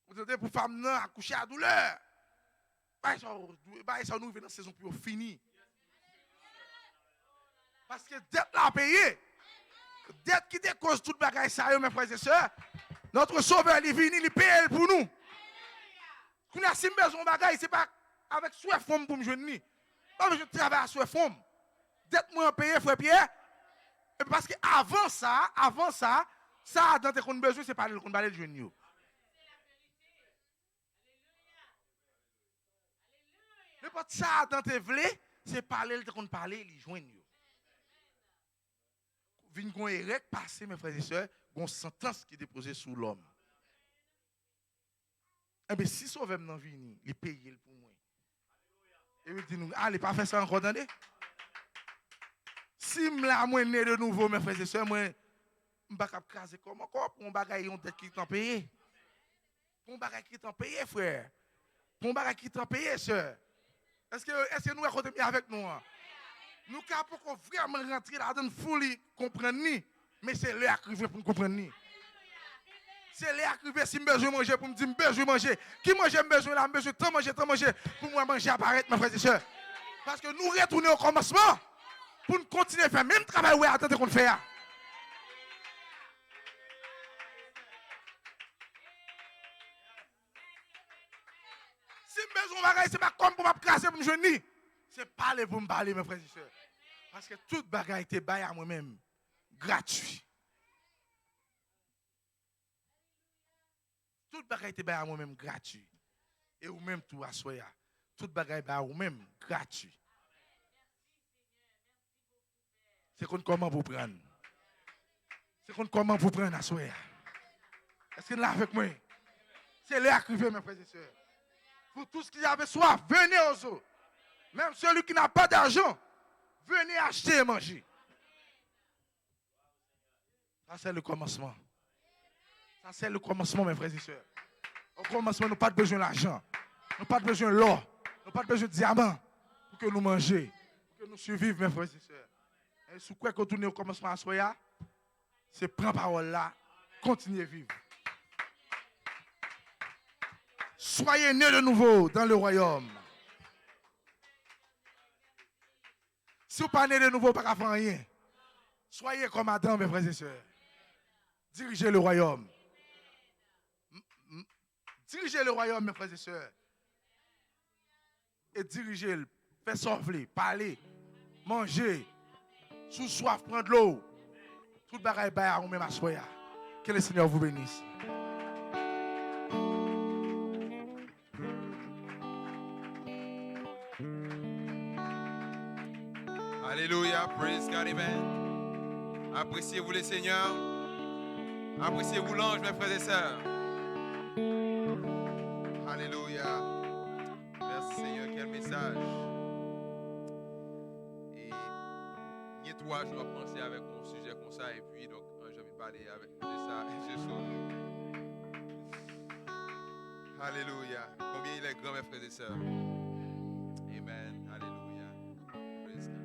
S1: Vous entendez, pour femme accoucher à douleur. Ça nous vient dans la saison plus finie. Parce que dette là payée. Dette qui cause toute bagaille ça, mes frères et sœurs. Notre Sauveur, il vient, il paye pour nous. Quand on a si besoin de bagaille, ce n'est pas avec souhait forme pour me joindre. Pas besoin de travailler à souhait forme. Dette moi payé, frère Pierre. Parce que avant ça, ça dans tes comptes besoin, c'est pas le compte balai de joindre. Mais pas ça dans tes vlés, c'est parler le compte parler, il joindre. Vin gon érec passé mes frères et sœurs, gon sentence qui est déposée sur l'homme. Eh bien, si sauveur nan vini, il paye pour moi. Et il dit nous, allez pas faire ça encore, attendez. Si m'la moi né de nouveau mes frères et sœurs, moi m'pa cap craser comme encore pour un bagay on tête qui t'en payer. Pour un bagay qui t'en payer frère. Pour un bagay qui t'en payer sœur. Est-ce que nous racontez bien avec nous? Nous capons vraiment rentrer là-dedans foule comprendre ni, mais c'est l'heure arrivé pour nous comprendre ni. C'est l'heure arrivé si je besoin manger pour me dire besoin manger. Qui mange besoin là, besoin tant manger pour moi manger apparaître mes frères et sœurs. Parce que nous retournons au commencement pour nous continuer à faire même travail ouais attendez qu'on le fait. Si je besoin bagaille c'est pas comme pour me casser pour me joindre. C'est parler pour me parler mes frères et sœurs. Parce que toute bagaille était baillée à moi-même gratuit. Toute bagaille était baillée à moi-même gratuit. Et ou même tout à soya. Tout bagaille ba ou même gratuit. C'est comment vous prendre. C'est comment vous prendre à soi. Est-ce que là avec moi? C'est là arrivé, mes frères et sœurs. Pour tous qui avaient soif, venez aux eaux. Même celui qui n'a pas d'argent, venez acheter et manger. Ça, c'est le commencement. Ça, c'est le commencement, mes frères et sœurs. Au commencement, nous n'avons pas besoin d'argent. Nous n'avons pas besoin de l'or. Nous n'avons pas besoin de diamants pour que nous mangions, pour que nous survivions, mes frères et sœurs. Et sous quoi qu'on tourne au commencement à soi, c'est prendre parole là, continuer à vivre. Soyez nés de nouveau dans le royaume. Si vous ne pas né de nouveau, pas faire rien. Soyez comme Adam, mes frères et sœurs. Dirigez le royaume. Dirigez le royaume, mes frères et sœurs. Et dirigez-le. Faites sortir, parler, manger, sous soif, prendre de l'eau. Tout le bagaille à vous même à soi. Que le Seigneur vous bénisse.
S2: Alléluia, praise God, amen. Appréciez-vous les seigneurs. Appréciez-vous l'ange, mes frères et sœurs. Alléluia. Merci Seigneur, quel message. Et il y a 3 jours à penser avec mon sujet comme ça. Et puis, donc, je vais parler avec de ça. Je souris. Alléluia. Combien il est grand, mes frères et sœurs. Amen. Alléluia. Praise God.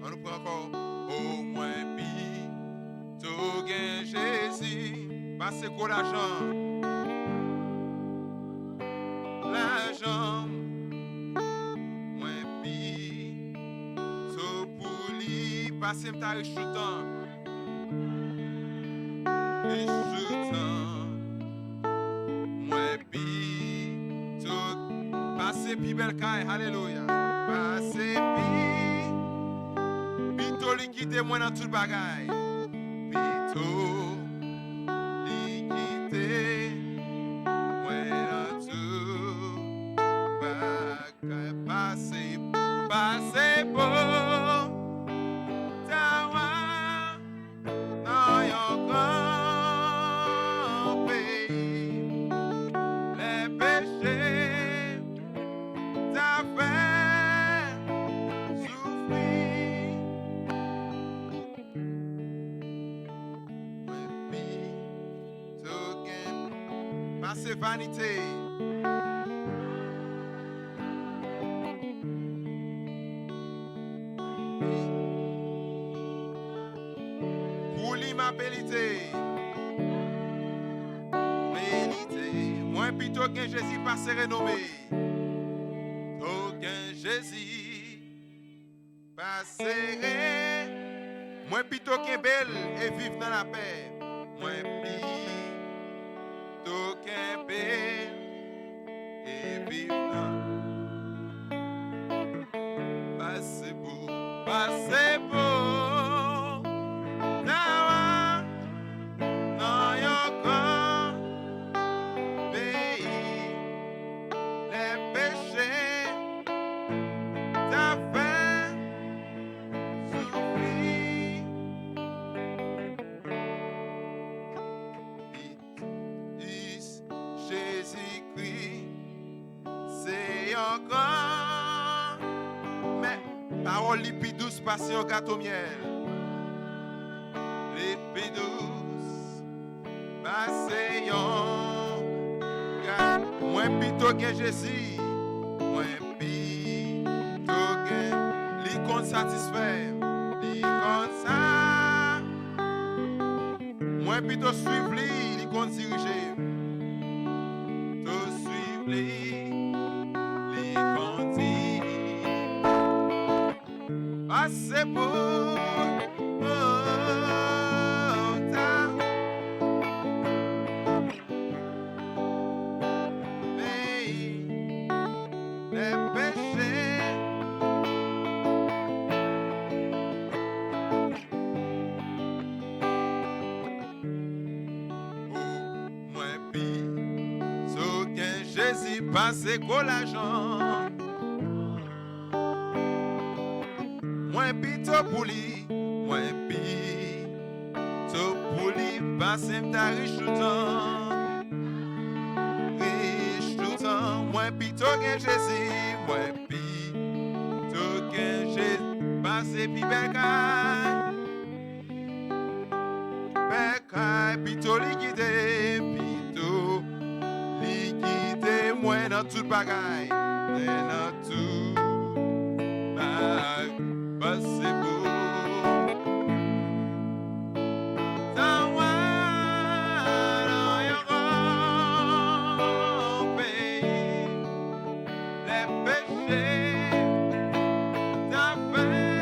S2: On nous prend encore au moins pis, tout gain Jésus, passez quoi l'argent, moins pis, tout pour lui, passez m'ta riche tout temps, moins pis, tout, passez pi bel caille, alléluia, passez pi. Pito liquide moi dans tout bagaille. Pito liquide moi dans tout bagaille. Passez pour tawa dans yon grand pays. Les péchés t'a fait souffrir. C'est vanité. Pour l'immabilité. Vérité. Moi plutôt qu'un Jésus pas se renommer. Qu'un Jésus pas se renommer. Moi plutôt qu'un bel et vivre dans la paix. Moi qu'un bel et vivant. Passez pour, Nawa, dans yon grand pays, les péchés t'a fait encore. Mais parole les plus douces passent au gâteau miel. Les plus douces passent au moins plutôt que Jésus. Moins plutôt que l'icône satisfait. L'icône ça. Moins plutôt suivre l'icône diriger. Tout suivre l'icône diriger. Ah, c'est beau. Passer quoi l'argent? Moins pito pour lui, moins pito pour lui, passer ta riche tout temps, riche tout temps. Moins pito que Jésus, moins pito que Jésus, passer pi bekay, pito liquide, pito liquide. Moi dans tout bagaille, dans tout bagaille, c'est beau. Dans mon pays, les péchés t'as fait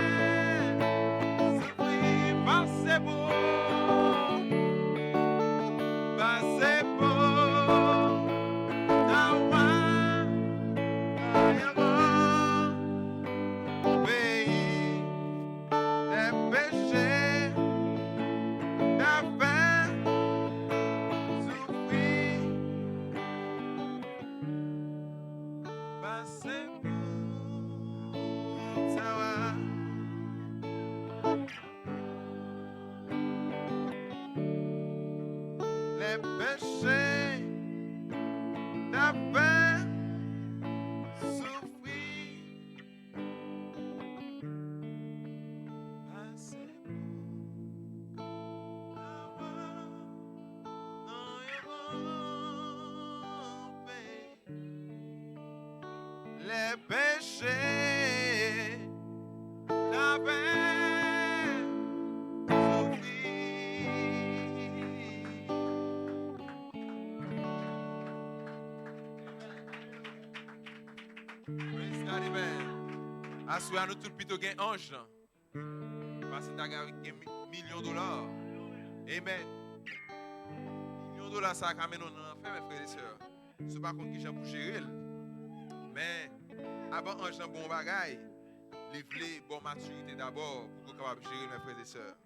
S2: souffrir, c'est beau, c'est beau. Les péchés t'avaient Praise God, amen. Assoyez nous tout plutôt qu'un ange. Parce que tu as gagné millions de dollars. Amen. Millions de dollars, ça a quand même fait, mes frères et sœurs. Ce n'est pas contre qui j'ai pour gérer. Mais avant un jean bon bagaille, il voulait bonne maturité d'abord pour qu'on puisse gérer mes frères et sœurs.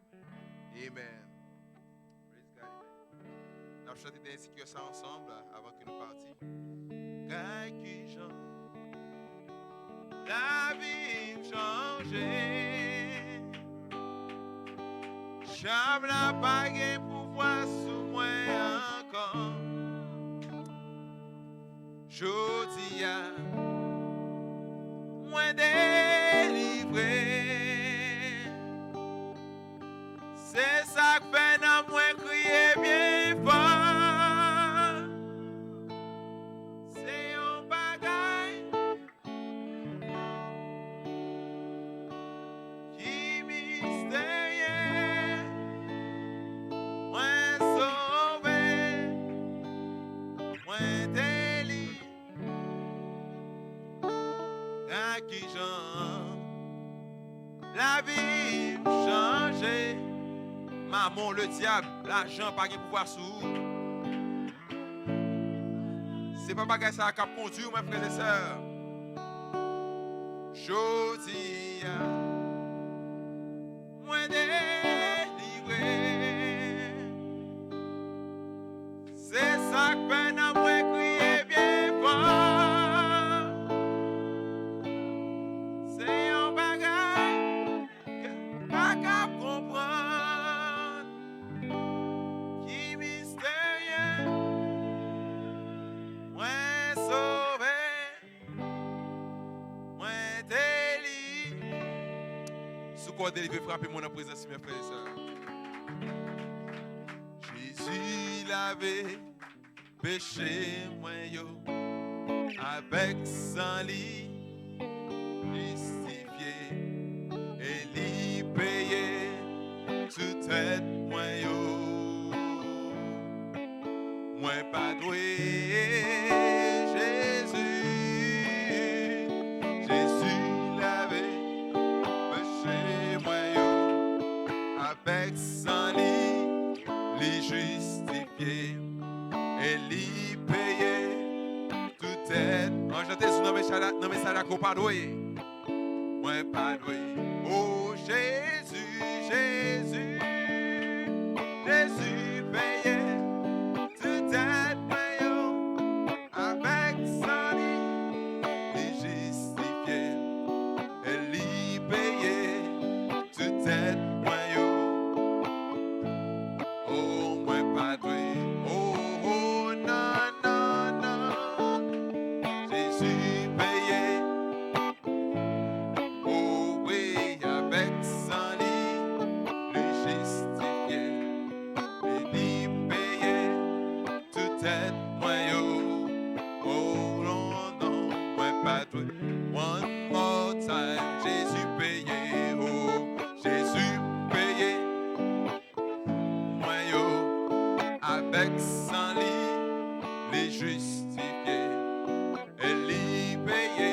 S2: Amen. Praise God. Nous allons chanter des insécures ça ensemble avant que nous partions. Car qui Jean, la vie changée. J'aime la bague pour voir sous moi encore. Jodia, moins délivré. C'est ça que fait dans moi crier bien fort. C'est un bagaille qui mystérieux. Moins sauvé, moins délivré. Qui Jean, la vie changée. Maman, le diable, l'argent pas de pouvoir sur. C'est pas bagage ça qui a conduit mes frères et sœurs. Jodia, moins délivré. C'est ça que fait dans moi crier bien fort. accordé, il veut frapper mon présence, mes frères et sœurs. Jésus l'avait péché, moi, yo, avec sang lit justifié, et l'y payé, toute tête, moi, yo, moi, pas doué, Jésus, Jésus l'avait péché, moi, yo, avec sang lit, les justifié, et l'y payé, toute tête. On chante sous non mais ça la copadoué. Moi pas doué. Oh Jésus, Jésus, Jésus payé, toute tête moi yo, avec son lit, l'y justifié, et l'y payé, toute tête moi yo. Oh, moi pas doué. Oh, oh, non, non, non. Jésus payé. Oh, oui, avec son lit, le justifié. Et l'y payé. Tout est moi yo. Oh, non, non, moi pas doué. One more time. Jésus payé. Oh, Jésus payé. Moi yo, avec sang lit, les justifiés, et l'y payé,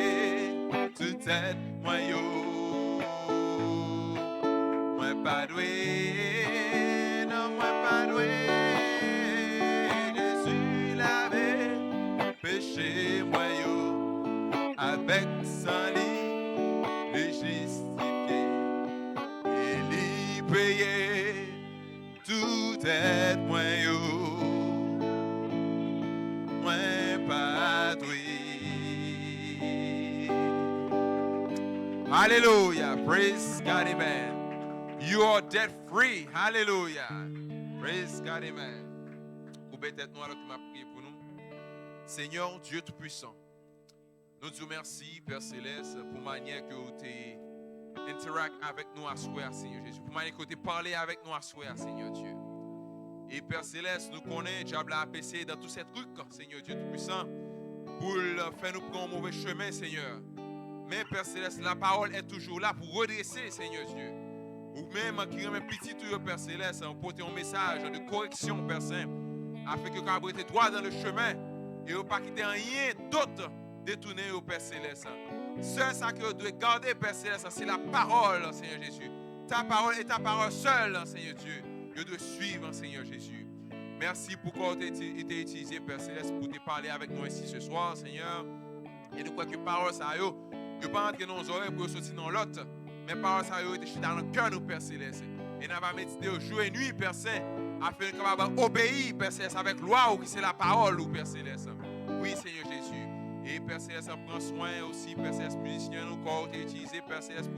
S2: toute tête, moi yo, moi pas doué, non moi pas doué, Jésus l'avait péché, moi yo, avec sang lit, les justifiés, et l'y payé. Tout est moi yo, moi pas doué. Hallelujah, praise God, amen. You are debt free, hallelujah. Praise God, amen. Ou peut-être nous alors qui m'a prié pour nous. Seigneur Dieu Tout-Puissant, nous disons merci, Père Céleste, pour la manière que vous interact avec nous à soir, Seigneur Jésus. Pour manière que tu parler avec nous à soir, Seigneur Dieu. Et Père Céleste, nous connaissons, diable a APC dans tous ces trucs, Seigneur Dieu Tout-Puissant, pour faire nous prendre un mauvais chemin, Seigneur. Mais Père Céleste, la parole est toujours là pour redresser, Seigneur Dieu. Ou même qui remet petit tout, Père Céleste, en porter un message de correction, Père Saint, afin que vous êtes droit dans le chemin et vous ne pas quitter rien d'autre détourné au Père Céleste. Seul ça que vous devez garder, Père Céleste, c'est la parole, Seigneur Jésus. Ta parole est ta parole seule, Seigneur Dieu. Je dois suivre, Seigneur Jésus. Merci pour qu'on ait été utilisé, Père Céleste, pour te parler avec nous ici ce soir, Seigneur. Et nous croyons que parole ça yo, ne pas entrer dans nos oreilles pour sortir dans l'autre, mais parole ça yo est dans le cœur, nous, Père Céleste. Et nous allons méditer au jour et nuit, Père Saint, afin qu'on va obéir, Père Céleste, avec loi, ou qui c'est la parole, ou Père Céleste. Oui, Seigneur Jésus. Et Père Céleste, prend soin aussi, Père Céleste, musicien, nous corps utilisé, Père Céleste,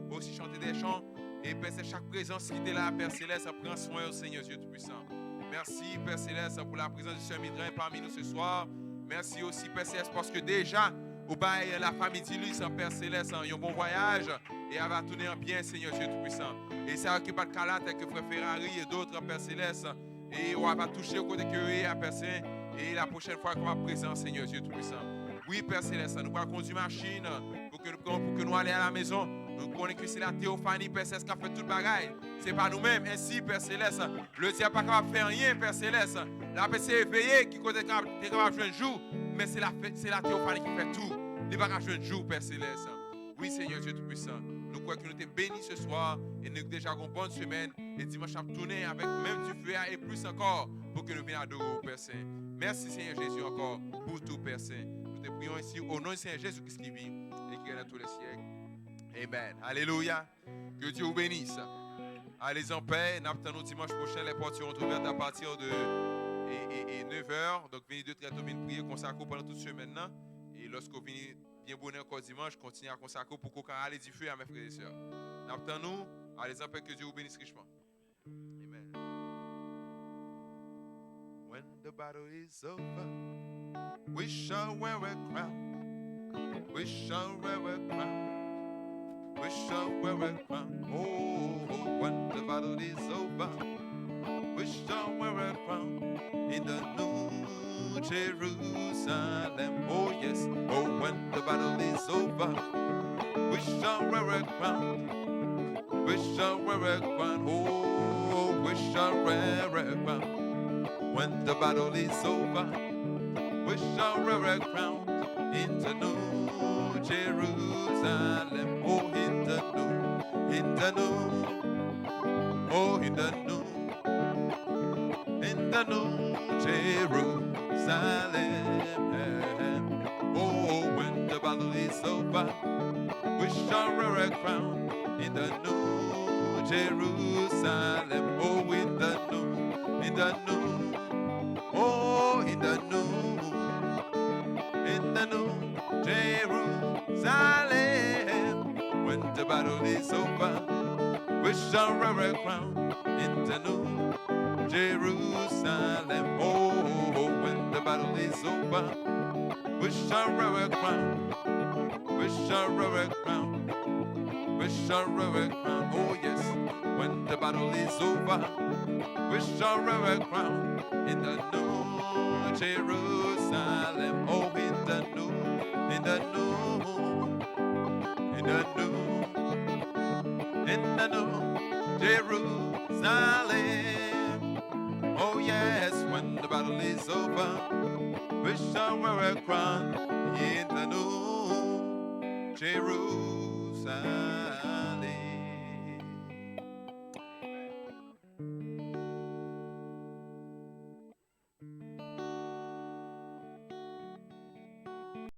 S2: pour aussi chanter des chants. Et Père Céleste, chaque présence qui était là, Père Céleste, prend soin au Seigneur Dieu Tout-Puissant. Merci, Père Céleste, pour la présence du Seigneur Midrin parmi nous ce soir. Merci aussi, Père Céleste, parce que déjà, au bail, la famille d'Ilus, Père Céleste, un bon voyage et elle va tourner en bien, Seigneur Dieu Tout-Puissant. Et ça qui pas de calate avec Frère Ferrari et d'autres, Père Céleste. Et on va toucher au côté que est, Père Saint. Et la prochaine fois qu'on va présent, Seigneur Dieu Tout-Puissant. Oui, Père Céleste, nous allons conduire machine pour que nous allions à la maison. Nous connaissons que c'est la théophanie, Père Céleste, qui a fait tout le bagaille. Ce n'est pas nous-mêmes. Ainsi, Père Céleste, le diable n'est pas capable de faire rien, Père Céleste. La PC est éveillée, qui est capable de jouer un jour, mais c'est la théophanie qui fait tout. Il va pas jouer un jour, Père Céleste. Oui, Seigneur Dieu Tout-Puissant. Nous croyons que nous t'es bénis ce soir et nous déjà une bonne semaine. Et dimanche, à tourner avec même du feu et plus encore pour que nous venions adorer au Père Saint. Merci, Seigneur Jésus, encore pour tout, Père Saint. Nous te prions ici au nom de Seigneur Jésus-Christ qui vit et qui est dans tous les siècles. Amen. Alléluia. Que Dieu vous bénisse. Allez en paix. Nous attendons dimanche prochain. Les portes seront ouvertes à partir de 9h. Donc, venez de très tôt, venez prier, consacrer pendant toute semaine. Et lorsque vous venez bien bonheur encore dimanche, continuez à consacrer pour qu'on aille du feu à mes frères et sœurs. Nous attendons. Allez en paix. Que Dieu vous bénisse richement. Amen. When the battle is over, we shall wear a crown. We shall wear a crown. we shall wear a crown. Oh, when the battle is over, we shall wear a crown in the new Jerusalem. Oh yes, oh when the battle is over, we shall wear a crown. We shall wear a crown. Oh, we shall wear a crown when the battle is over. We shall wear a crown in the new Jerusalem. Oh, in the new, oh, in the new Jerusalem. Oh, when the battle is over, we shall wear a crown in the new Jerusalem. Oh, in the new, oh, in the new Jerusalem. When the battle is over, we shall wear a crown in the new Jerusalem. Oh, when the battle is over, we shall wear a crown. We shall wear a crown. We shall wear a crown. Oh yes, when the battle is over, we shall wear a crown in the new Jerusalem. Oh, in the new Jerusalem. Oh yes, when the battle is over, we shall wear a crown in the new Jerusalem.